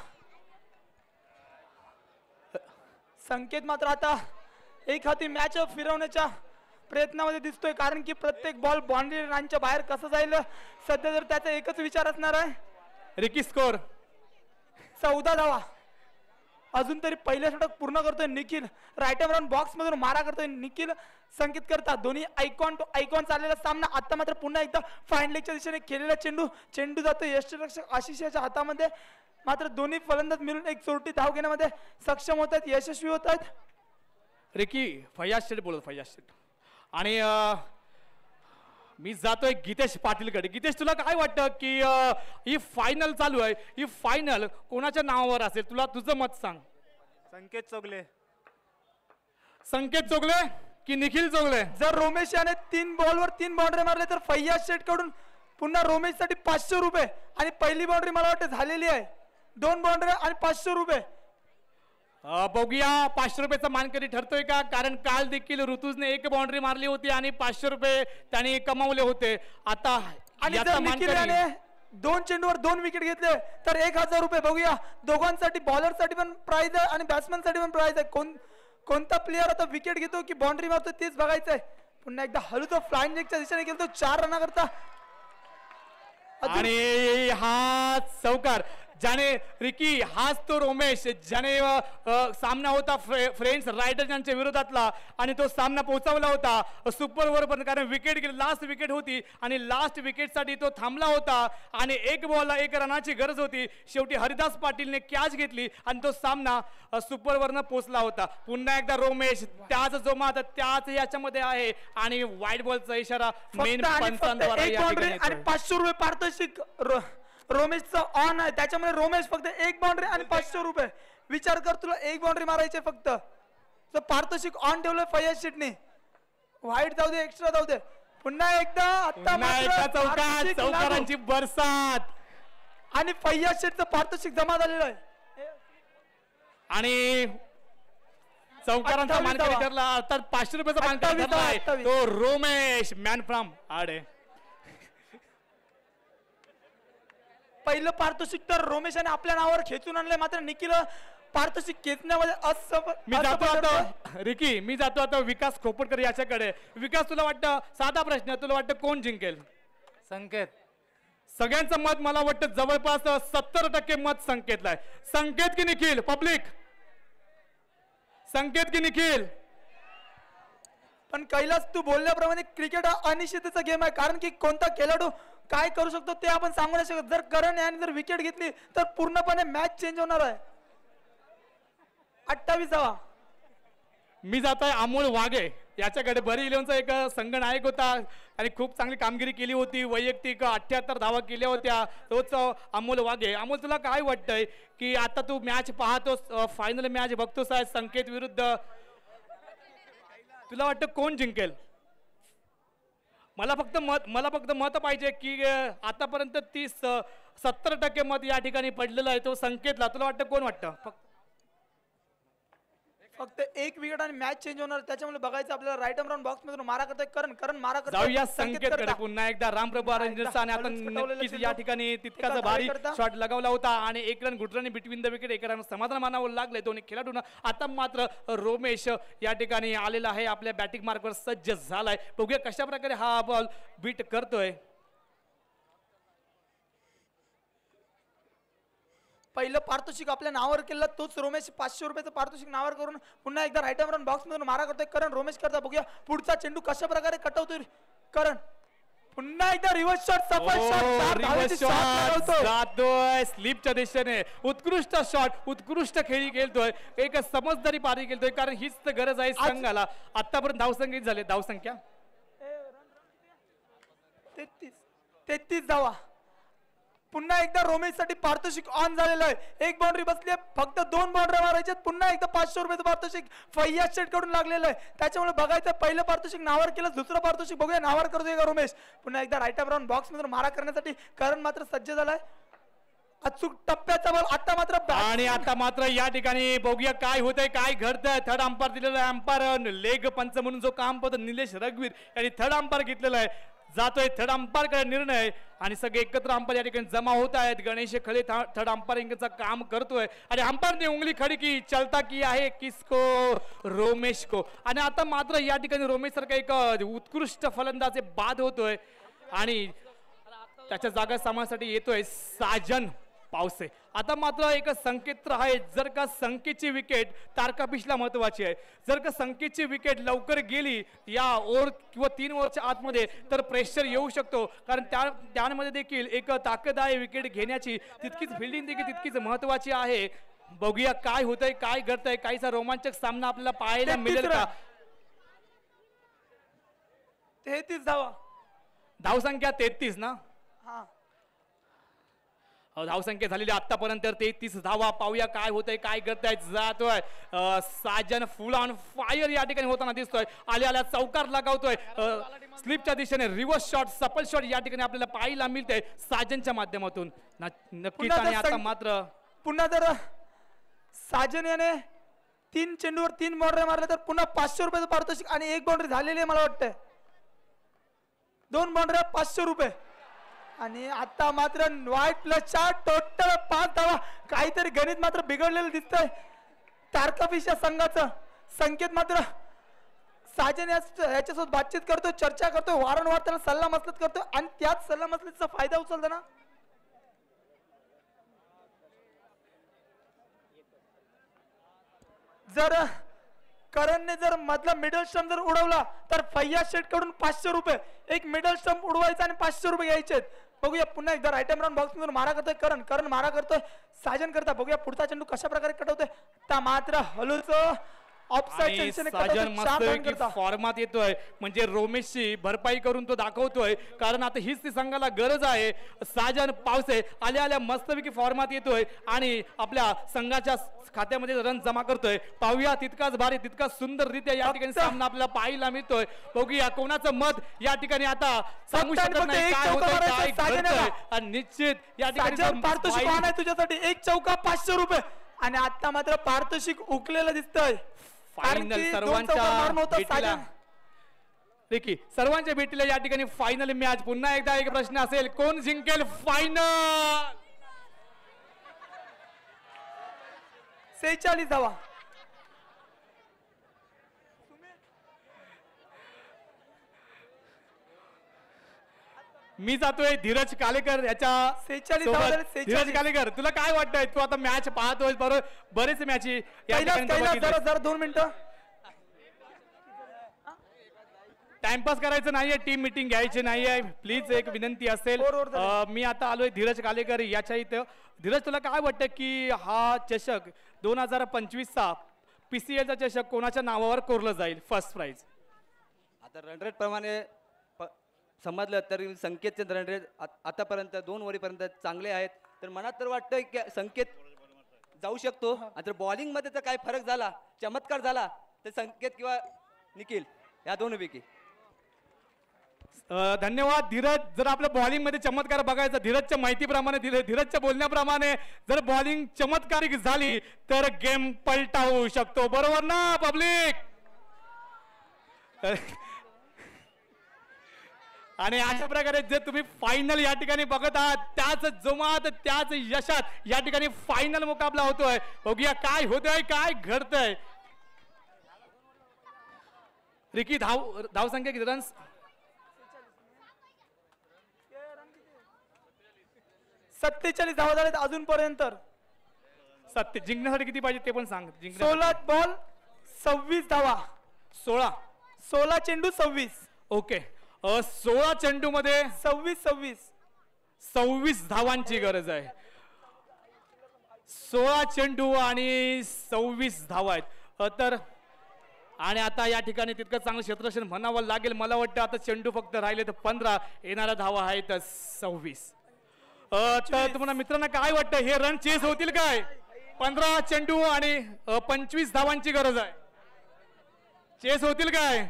संकेत मात्र आता एक हाती मॅच फिरवण्याच्या प्रयत्नामध्ये दिसतोय, कारण की प्रत्येक बॉल बाउंड्री लाईनच्या बाहेर कसं जाईल सध्या तर त्याचा एकच विचार असणार आहे. रिकी स्कोर 14 धावा. अजून तरी पहिल्या षटक पूर्ण करतोय Nikhil. Right arm round box मधून मारा करतोय निखिल, संकेत करतात. दोन्ही आयकॉन टू आयकॉन चाललेला सामना. आता मात्र पुन्हा एकदा फाईन लेगच्या दिशेने खेळलेला चेंडू जातोय यष्टीरक्षक आशिषच्या हातामध्ये. मात्र दोन्ही फलंदाज मिळून एक चोरटी धाव घेण्यामध्ये सक्षम होत आहेत, यशस्वी होत आहेत. रिकी फैयाज शेठ बोलत, फैयाज शेठ. आणि मी जातोय गीतेश पाटीलकडे. गीतेश, तुला काय वाटतं की ही फायनल चालू आहे, ही फायनल कोणाच्या नावावर असेल? तुला तुझं मत सांग. संकेत चोगले. संकेत चोगले की निखिल चोगले? जर रोमेश याने 3 बॉलवर 3 बाउंड्री मारले तर फैयाज शेठ कडून पुन्हा रोमेश साठी 500 रुपये. आणि पहिली बाउंड्री मला वाटतं झालेली आहे. 2 बाउंड्री आणि 500 रुपये. बघूया 500 रुपयाचा मानकरी ठरतोय का, कारण काल देखील ऋतुजने 1 बाउंड्री मारली होती आणि 500 रुपये त्याने कमावले होते. आता आणि जर निखिल याने 2 चेंडूवर 2 विकेट घेतले तर 1000 रुपये. बघूया दोघांसाठी, बॉलर साठी पण प्राइज आहे आणि बॅट्समॅन साठी पण प्राइज आहे. कोणता प्लेअर आता विकेट घेतो की बाउंड्री मारतो तेच बघायचं आहे. पुन्हा एकदा हलू तो फ्लाइंग लेगच्या दिशेने गेलो 4 रना करता. आणि हा चौकार ज्याने रिकी, हाच तो रोमेश ज्याने सामना होता फ्रेंड्स रायडर्स यांच्या विरोधातला आणि तो सामना पोहोचवला होता सुपर ओव्हर पर्यंत, कारण विकेट गेली, लास्ट विकेट होती आणि लास्ट विकेटसाठी तो थांबला होता आणि 1 बॉलला 1 रनाची गरज होती. शेवटी हरिदास पाटीलने कॅच घेतली आणि तो सामना सुपर ओव्हरनं पोहोचला होता. पुन्हा एकदा रोमेश त्याच जोमात त्याच याच्यामध्ये आहे आणि व्हाईट बॉलचा इशारा मेन पंचांद्वारा आणि 500 रुपये पारितोषिक रोमेशचं ऑन आहे. त्याच्यामध्ये रोमेश फक्त 1 बाउंड्री आणि 500 रुपये. विचार कर, तुला 1 बाउंड्री मारायचे फक्त. तर पारितोषिक ऑन ठेवलंय फैयाज शेटने. वाईट जाऊ दे, एक्स्ट्रा जाऊ दे. पुन्हा एकदा आता चौकारांची बरसात आणि फैयाज शेटचं पारितोषिक जमा झालेलं आहे. आणि चौकारांचा मानकरी ठरला, अर्थात 500 रुपयाचा मानकरी ठरलाय तो रोमेश मॅन फ्रॉम आडे. पहिलं पारितोषिक तर रोमेशाने आपल्या नावावर खेचून आणलंय, मात्र निखिल पारितोषिक खेचण्यामध्ये मी जातो आता रिकी, मी जातो आता विकास खोपटकर याच्याकडे. विकास, तुला वाटतं, साधा प्रश्न, तुला वाटतं कोण जिंकेल? संकेत. सगळ्यांचं मत मला वाटतं जवळपास 70% मत संकेतला आहे. संकेत की निखिल? पब्लिक, संकेत की निखिल? पण कैलास, तू बोलल्याप्रमाणे क्रिकेट हा अनिश्चिततेचा गेम आहे, कारण की कोणता खेळाडू काय करू शकतो ते आपण सांगू नाही शकत. जर करण याने जर विकेट घेतली तर पूर्णपणे मॅच चेंज होणार आहे. 28वा. मी जातोय अमोल वाघे याच्याकडे. बरी इलेव्हनचा एक संघनायक होता आणि खूप चांगली कामगिरी केली होती, वैयक्तिक 78 धावा केल्या होत्या, तोच अमोल वाघे. अमोल, तुला काय वाटतंय की आता तू मॅच पाहतोस, फायनल मॅच बघतोस आहे संकेत विरुद्ध, तुला वाटतं कोण जिंकेल? मला फक्त मत पाहिजे की आतापर्यंत 70% मत या ठिकाणी पडलेलं आहे तो संकेतला. तुला वाटतं कोण वाटतं? फक्त एक विकेट आणि मॅच चेंज होणार, त्याच्यामुळे बघायचं आपल्याला. राईट आर्म राऊंड बॉक्स मधून मारा करतोय करण मारा करतोय. जाऊया संकेतकडे पुन्हा एकदा. रामप्रभू अरंजनचा आणि आता नक्कीच या ठिकाणी तितकाच भारी शॉट लगावला होता आणि 1 रन गुटराने बिटवीन द विकेट 1 रन समाधान मानावं लागलंय दोन्ही खेळाडूंना. आता मात्र रोमेश या ठिकाणी आलेला आहे, आपल्या बॅटिंग मार्कवर सज्ज झालाय. बघूया कशा प्रकारे हा बॉल बीट करतोय. पहिलं पारितोषिक आपल्या नावावर केलं तोच रोमेश 500 रुपयाचं पारितोषिक नावावर करून पुन्हा एकदा राईट आर्म बॉक्स मधून मारा करतोय करण. रोमेश करता, बघूया पुढचा चेंडू कशा प्रकारे कटवतोय करण. पुन्हा एकदा रिव्हर्स शॉट, सफल शॉट जातोय स्लिपच्या दिशेने. उत्कृष्ट शॉट, उत्कृष्ट खेळी खेळतोय, एक समजदारी पारी खेळतोय, कारण हीच तर गरज आहे संघाला. आतापर्यंत धावसंख्या झाले, धावसंख्या 33 धावा. पुन्हा एकदा रोमेश साठी पारितोषिक ऑन झालेलं आहे. एक बाउंड्री बसली आहे, फक्त 2 बाउंड्री मारायच्यात. पुन्हा एकदा 500 रुपयाचं पारितोषिक फैयाज शेट कडून लागलेलं आहे, त्याच्यामुळे बघायचं पहिलं पारितोषिक नावावर केलं, दुसरं पारितोषिक बघूया नावावर करतोय का रोमेश. पुन्हा एकदा राईट आर्म राऊंड बॉक्स मधून मारा करण्यासाठी करण मात्र सज्ज झालाय. अचूक टप्प्याचा बॉल आता मात्र, आणि आता मात्र या ठिकाणी बघूया काय होतंय, काय घडतंय. थर्ड अंपायर दिलेला आहे, अंपायर लेग पंच म्हणून जो काम पडतो निलेश रघुवीर यांनी थर्ड अंपायर घेतलेला आहे. जातोय थर्ड अंपायर कडे निर्णय आणि सगळे एकत्र अंपायर या ठिकाणी जमा होत आहेत. गणेश खळे थर्ड अंपायरिंगचं काम करतोय आणि अंपायरने उंगली खडी की चलता की आहे किसको, रोमेश को. आणि आता मात्र या ठिकाणी रोमेश सारखा एक उत्कृष्ट फलंदाज बाद होतोय आणि त्याच्या जागा सामासाठी येतोय साजन पावसे. आता मात्र एक संकेत आहे, जर का संकेतची विकेट तारकापिशला महत्वाची आहे. जर का संकेतची विकेट लवकर गेली या ओव्हर किंवा 3 ओव्हरच्या आतमध्ये तर प्रेशर येऊ शकतो, कारण त्यामध्ये देखील एक ताकद आहे विकेट घेण्याची, तितकीच फिल्डिंग देखील तितकीच महत्वाची आहे. बघूया काय होतंय, काय घडतंय, काहीसा रोमांचक सामना आपल्याला पाहायला मिळेल का. 33 धावा, धावसंख्या 33 ना. हा, धावसंख्या झालेली आतापर्यंत 33 धावा. पाहूया काय होतंय, काय घडतंय. जातोय साजन फुल ऑन फायर या ठिकाणी होताना दिसतोय. आल्या चौकार लगावतोय स्लिपच्या दिशेने. रिव्हर्स शॉट, सफल शॉट या ठिकाणी आपल्याला पाहायला मिळतंय साजनच्या माध्यमातून नक्कीच. आणि आता मात्र पुन्हा जर साजन याने 3 चेंडूवर 3 बाउंड्री मारले तर पुन्हा 500 रुपयाचं पारितोषिक आणि 1 बाउंड्री झालेली आहे मला वाटतंय. 2 बाउंड्री 500 रुपये. आणि आता मात्र व्हाईट प्लसच्या टोटल 5 धावा. काहीतरी गणित मात्र बिघडलेलं दिसतंय तारकाफिश या संघाचं. संकेत मात्र साजन याच्यासोबत बातचीत करतोय, चर्चा करतोय, वारंवार त्याला सल्ला मसलत करतोय आणि त्याच सल्ला मसलतीचा फायदा उचलताना जर करणने जर मधला मिडल स्टंप जर उडवला तर फैयाज शेट कडून 500 रुपये. एक मिडल स्टंप उडवायचा आणि 500 रुपये घ्यायचे. बघूया पुन्हा एकदा राईट आर्म बॉक्स मधून मारा करतोय करण मारा करतोय साजन करता. बघूया पुढचा चेंडू कशा प्रकारे कटवतोय. आता मात्र हलूच ऑफसाइड आणि टेन्शन साजन मस्त फॉर्मात येतोय म्हणजे रोमेशची भरपाई करून तो दाखवतोय कारण आता हीच ती संघाला गरज आहे. साजन पावसे आल्या आल्या मस्तपैकी फॉर्मात येतोय आणि आपल्या संघाच्या खात्यामध्ये रन जमा करतोय. पाहूया तितकाच भारी तितकाच सुंदररित्या या ठिकाणी सामना आपल्याला पाहायला मिळतोय. बघूया कोणाचं मत या ठिकाणी आता सांगू शकत नाही काय होतंय काय घडतंय आणि निश्चित या ठिकाणी पारितोषिक आहे तुझ्यासाठी 1 चौका 500 रुपये आणि आता मात्र पारितोषिक उकलेलं दिसतंय. फायनल सर्वांच्या देखील सर्वांच्या भेटीला या ठिकाणी फायनल मॅच. पुन्हा एकदा एक प्रश्न असेल कोण जिंकेल फायनल. 46 धावा. मी जातोय धीरज कालेकर याच्या 46 धावा झाले, 46. धीरज कालेकर तुला काय वाटतंय तू आता मॅच पाहतोय बरोबर बरेच मॅच जरा 2 मिनिटं टाइमपास करायचं नाहीये टीम मीटिंग घ्यायची नाहीये प्लीज एक विनंती असेल. मी आता आलोय धीरज कालेकर याच्या इथं. धीरज तुला काय वाटतं की हा चषक 2025चा PCL चा चषक कोणाच्या नावावर कोरलं जाईल फर्स्ट प्राइज. आता रन रेट प्रमाणे समजलं तरी संकेतचे रन रेट आतापर्यंत 2 ओव्हरीपर्यंत चांगले आहेत तर मनात तर वाटतंय की संकेत जाऊ शकतो. आता बॉलिंग मध्ये तर काय फरक झाला चमत्कार झाला तर संकेत किंवा निखिल या दोनपैकी. धन्यवाद धीरज. जर आपल्या बॉलिंग मध्ये चमत्कार बघायचा धीरजच्या माहितीप्रमाणे धीरजच्या बोलण्याप्रमाणे जर बॉलिंग चमत्कारिक झाली तर गेम पलटा होऊ शकतो बरोबर ना पब्लिक. आणि अशा प्रकारे जे तुम्ही फायनल या ठिकाणी बघत आहात त्याच जोमात त्याच यशात या ठिकाणी फायनल मुकाबला होतोय. बघूया काय होतंय काय घडतंय. रिकी धावसंख्या किती रन्स 47 धावा झालेत अजूनपर्यंत. जिंकण्यासाठी किती पाहिजे ते पण सांग. 16 बॉल 26 धावा. 16 चेंडू 26. ओके 16 चेंडू मध्ये 26 धावांची गरज आहे. 16 चेंडू आणि 26 धावा आहेत तर आणि आता या ठिकाणी तितकं चांगलं क्षेत्ररक्षण म्हणावं लागेल. मला वाटतं आता चेंडू फक्त राहिले तर 15 येणाऱ्या धावा आहेत 26. तर तुम्हाला मित्रांना काय वाटतं हे रन चेस होतील काय. 15 चेंडू आणि 25 धावांची गरज आहे. चेस होतील काय.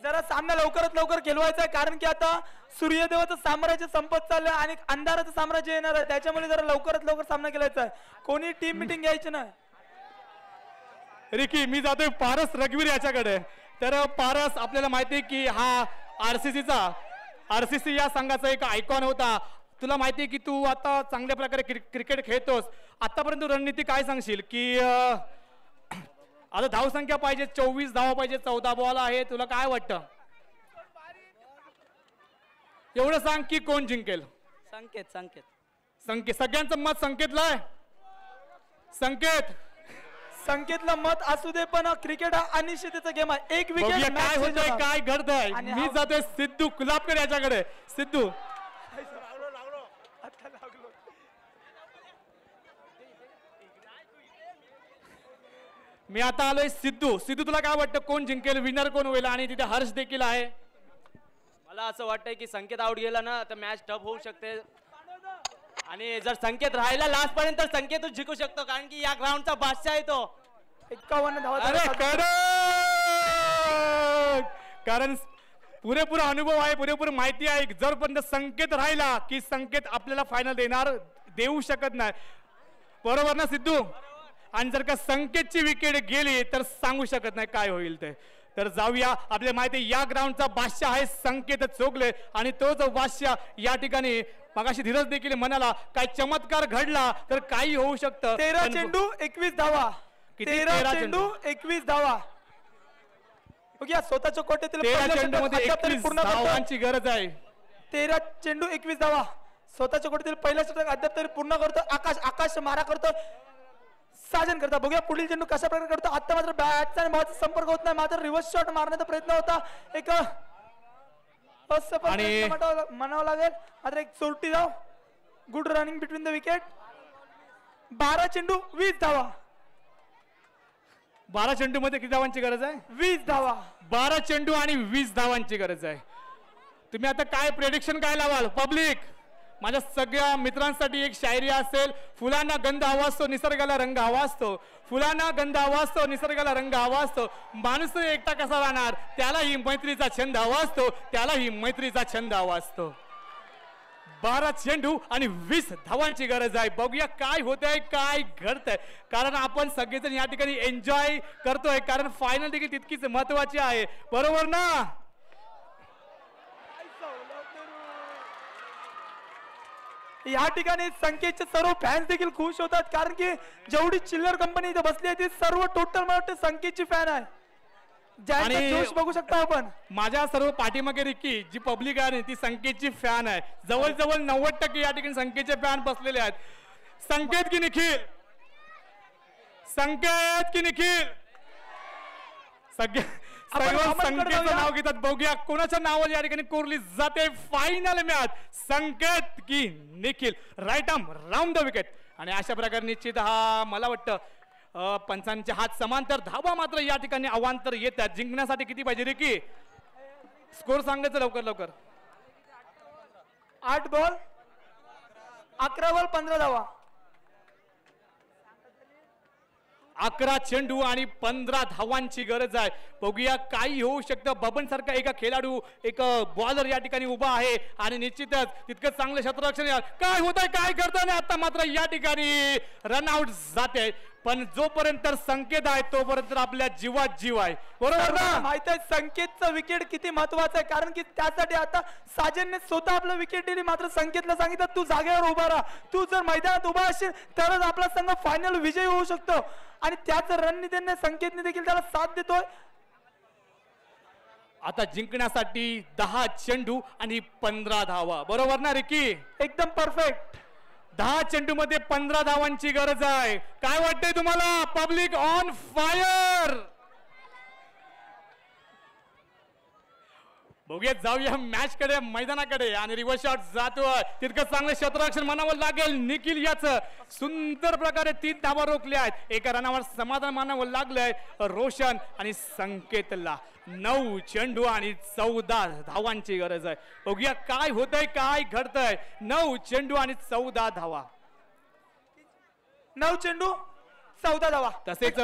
जरा सामना लवकरात लवकर खेळवायचा आहे कारण की आता सूर्यदेवाचं साम्राज्य संपत चाललंय आणि अंधाराचं साम्राज्य येणार आहे त्याच्यामुळे जरा लवकरात लवकर सामना केलायचा आहे. कोणी टीम मीटिंग घ्यायची नाही. रिकी मी जातोय पारस रघुवीर याच्याकडे. तर पारस आपल्याला माहिती आहे की हा RCC या संघाचा एक आयकॉन होता. तुला माहिती आहे की तू आता चांगल्या प्रकारे क्रिकेट खेळतोस. आतापर्यंत रणनीती काय सांगशील की आता धावसंख्या पाहिजे 24 धावा पाहिजे 14 बॉल आहे. तुला काय वाटतं एवढं सांग की कोण जिंकेल. संकेत सगळ्यांचं मत संकेतला आहे. संकेतला मत असू दे पण क्रिकेट हा अनिश्चिततेचा गेम आहे. एक विकेट काय होतंय काय घडतंय. मी जातोय सिद्धू कुलाबकर याच्याकडे. सिद्धू मी आता आलोय सिद्धू तुला काय वाटतं कोण जिंकेल विनर कोण होईल. आणि तिथे हर्ष देखील आहे. मला असं वाटतंय की संकेत आउट गेला ना तर मॅच टफ होऊ शकते आणि जर संकेत राहिला लास्ट पर्यंत संकेतच जिंकू शकतो कारण की या ग्राउंडचा बादशाह आहे तो. 51 धावा. कारण पुरेपूर अनुभव आहे पुरेपूर माहिती आहे. जर पण संकेत राहिला की संकेत आपल्याला फायनल देऊ शकत नाही बरोबर ना सिद्धू. आणि जर का संकेतची विकेट गेली तर सांगू शकत नाही काय होईल ते. तर जाऊया आपल्याला माहिती या ग्राउंडचा बादशाह आहे संकेत चोगले आणि तो जो बादशाह या ठिकाणी मगाशी धीरज देखील म्हणाला काय चमत्कार घडला तर काही होऊ शकतं. 13 चेंडू 21 धावा. 13 चेंडू 21 धावा. बघूया स्वतःच्या कोट्यातील 13 चेंडू मध्ये 21 धावांची गरज आहे. 13 चेंडू 21 धावा स्वतःच्या कोट्यातील पहिला षटक अद्याप तरी पूर्ण करतो. आकाश मारा करतो साजन करता. बघूया पुढील चेंडू कशा प्रकारे करतो. आता मात्र बॅटचा आणि बॉलचा संपर्क होत नाही मात्र रिव्हर्स शॉट मारण्याचा प्रयत्न होता. एक म्हणावं लागेल मात्र एक चोरटी धाव. Good running between the wicket. 12 चेंडू 20 धावा. 12 चेंडू मध्ये किती धावांची गरज आहे? 20 धावा. 12 चेंडू आणि 20 धावांची गरज आहे. तुम्ही आता काय प्रेडिक्शन काय लावाल? पब्लिक, माझ्या सगळ्या मित्रांसाठी एक शायरी असेल. फुलांना गंध हवा असतो, निसर्गाला रंग हवा असतो. फुलांना गंध हवा असतो, निसर्गाला रंग हवा असतो. माणूस एकटा कसा राहणार? त्यालाही मैत्रीचा छंद हवा असतो, त्यालाही मैत्रीचा छंद हवा असतो. 12 चेंडू आणि 20 धावांची गरज आहे. बघूया काय होतंय, काय घडतंय. कारण आपण सगळेजण या ठिकाणी एन्जॉय करतोय, कारण फायनल देखील तितकीच महत्वाची आहे. बरोबर ना? या ठिकाणी संकेतचे सर्व फॅन्स देखील खुश होतात, कारण की जेवढी चिल्लर कंपनी इथे बसली आहे ती सर्व टोटल मला वाटतं संकेतची फॅन आहे. ज्यांचा जोश बघू शकता आपण. माझ्या सर्व पाठीमागे रिकी जी पब्लिक आहे ती संकेतची फॅन आहे. जवळजवळ 90% या ठिकाणी संकेतचे फॅन बसलेले आहेत. संकेत की निखिल? संकेत की निखिल? सर्व संकेतचं नाव घेतात. बघूया कोणाच्या नावावर या ठिकाणी कोरली जाते फायनल मॅच. संकेत की Nikhil? Right arm round the wicket. आणि अशा प्रकारे निश्चित हा मला वाटतं पंचांचे हात समांतर. धावा मात्र या ठिकाणी अवांतर येतात. जिंकण्यासाठी किती पाहिजे रिकी? स्कोर सांगायचं लवकर लवकर. 8 बॉल 11 बॉल 15 धावा. 11 चेंडू आणि 15 धावांची गरज आहे. बघूया काही होऊ शकतं. बबन सारखा एका खेळाडू, एक बॉलर या ठिकाणी उभा आहे आणि निश्चितच तितकं चांगलं क्षेत्ररक्षण. काय होत आहे, काय करताना आता मात्र या ठिकाणी रनआउट जाते. पण जोपर्यंत संकेत आहे तोपर्यंत आपल्या जीवात जीव आहे. बरोबर ना? माहित आहे संकेतचं विकेट किती महत्वाचं आहे, कारण की त्यासाठी आता साजनने स्वतः आपलं विकेट दिली. मात्र संकेतला सांगितलं तू जागेवर उभा राहा, तू जर मैदानात उभा असशील तरच आपला संघ फायनल विजयी होऊ शकतो. आणि त्याच रणनीतीने संकेतने देखील त्याला साथ देतोय. आता जिंकण्यासाठी 10 चेंडू आणि 15 धावा. बरोबर ना रिकी? एकदम परफेक्ट. 10 चेंडू मध्ये 15 धावांची गरज आहे. काय वाटतंय तुम्हाला? Public on fire. बघूया, जाऊया मॅच कडे, मैदानाकडे. आणि रिव्हर्स शॉट जातोय. तितकं चांगलं क्षेत्ररक्षण मानावं लागेल निखिल याचं. सुंदर प्रकारे 3 धावा रोखल्या आहेत. एका रनावर समाधान मानावं लागलंय रोशन आणि संकेतला. 9 चेंडू आणि 14 धावांची गरज आहे. बघूया काय होतंय, काय घडतंय. 9 चेंडू आणि 14 धावा. 9 चेंडू 14 धावा. तसेच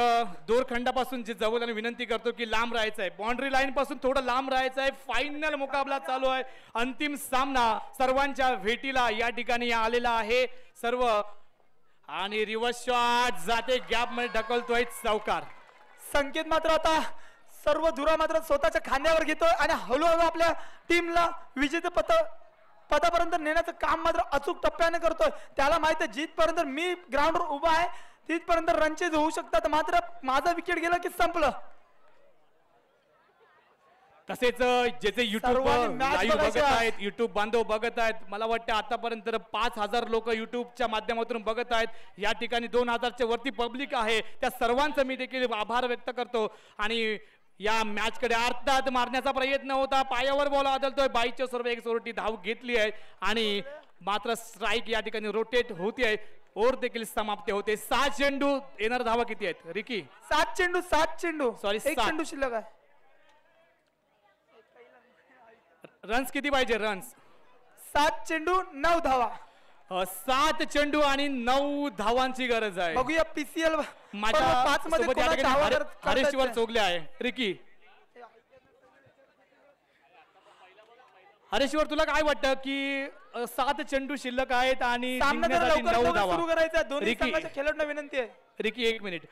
दोरखंडापासून जे जवळ आणि विनंती करतो की लांब राहायचं आहे. बाउंड्री लाईन पासून थोडं लांब राहायचं आहे. फायनल मुकाबला चालू आहे. अंतिम सामना सर्वांच्या भेटीला या ठिकाणी आलेला आहे सर्व. आणि रिव्हर्स शॉट जाते, गॅप मध्ये ढकलतोय चौकार. संकेत मात्र आता सर्व धुरा मात्र स्वतःच्या खांद्यावर घेतोय आणि हळूहळू आपल्या टीमला विजेते पदापर्यंत नेण्याचं काम मात्र अचूक टप्प्याने करतोय. त्याला माहित आहे जिथपर्यंत मी ग्राउंडवर उभा आहे तिथपर्यंत रनचेज होऊ शकतात. मात्र माझा विकेट गेला की संपलं. तसेच ज्याचे युट्यूब लाईव्ह बघत आहेत, युट्यूब बांधव बघत आहेत, मला वाटतं आतापर्यंत 5000 लोक युट्यूबच्या माध्यमातून बघत आहेत. या ठिकाणी 2000च्या वरती पब्लिक आहे. त्या सर्वांचं मी देखील आभार व्यक्त करतो. आणि या मॅच कडे अर्थात मारण्याचा प्रयत्न होता. पायावर बॉल आदळतोय. 22 सर्व 1 सोरटी धाव घेतली आहे आणि मात्र स्ट्राईक या ठिकाणी रोटेट होते. ओव्हर देखील समाप्त होते. 6 चेंडू. येणार धावा किती आहेत रिकी? 7 चेंडू. 7 चेंडू. सॉरी, 1 चेंडू शिल्लक आहे. रन्स किती पाहिजे? रन्स 7 चेंडू 9 धावा. 7 चेंडू आणि 9 धावांची गरज आहे. बघूया पीसीएल माझ्या 5 मध्ये कोणाच्या हरेश्वर चोगले आहे. रिकी, हरेश्वर तुला काय वाटतं की 7 चेंडू शिल्लक आहेत आणि जिंकण्यासाठी 9 धावा सुरू करायचा? दोन्ही संघाच्या खेळाडूंना विनंती आहे. Ricky 1 minute.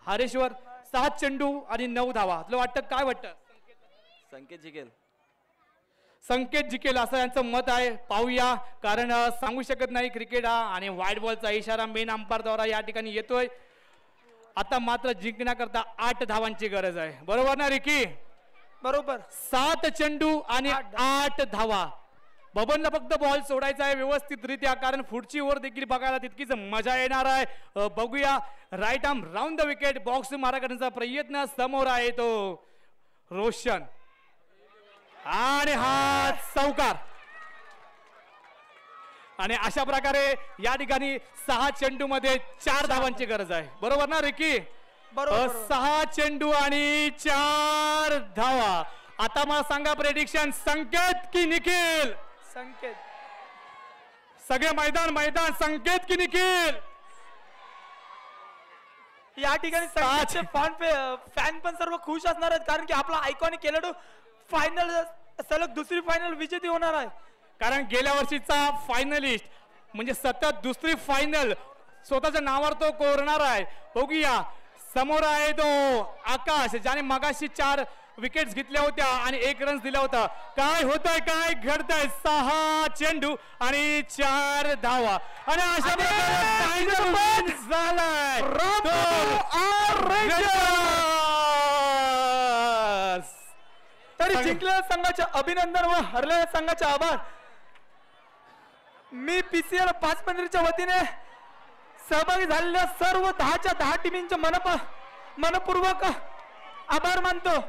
हरेश्वर 7 चेंडू आणि 9 धावा. तुला वाटतं, काय वाटतं? संकेत जिंकेल. संकेत जिंकेल असं यांचं मत आहे. पाहूया, कारण सांगू शकत नाही क्रिकेट हा. आणि वाईट बॉलचा इशारा मेन अंपायर द्वारा या ठिकाणी येतोय. आता मात्र जिंकण्याकरता 8 धावांची गरज आहे. बरोबर ना रिकी? बरोबर. 7 चेंडू आणि 8 धावा. बबनला फक्त बॉल सोडायचा आहे व्यवस्थितरित्या, कारण पुढची ओव्हर देखील बघायला तितकीच मजा येणार आहे. बघूया, right arm round the wicket. Box मारा करण्याचा प्रयत्न. समोर आहे तो रोशन आणि हा चौकार. आणि अशा प्रकारे या ठिकाणी 6 चेंडू मध्ये 4 धावांची गरज आहे. बरोबर ना रिकी? बरोबर. 6 चेंडू आणि 4 धावा. आता मला सांगा प्रेडिक्शन, संकेत की निखिल? संकेत. सगळे मैदान संकेत की निखिल? या ठिकाणी संकेतचे फॅन पण सर्व खुश असणार आहेत, कारण की आपला आयकॉनिक खेळाडू फायनल सलग दुसरी फायनल विजेती होणार आहे. कारण गेल्या वर्षीचा फायनलिस्ट म्हणजे सतत दुसरी फायनल स्वतःच्या नावावर तो कोरणार आहे. बघूया, समोर आहे तो आकाश, ज्याने मगाशी 4 विकेट्स घेतल्या होत्या आणि 1 रन दिला होता. काय होतंय, काय घडतंय? 6 चेंडू आणि 4 धावा आणि अशा प्रकारे झालाय. तरी जिंकलेल्या संघाचे अभिनंदन व हरलेल्या संघाचे आभार. मी PCL 5 वतीने सहभागी झालेल्या सर्व 10च्या 10 टीमींचे मनपूर्वक आभार मानतो.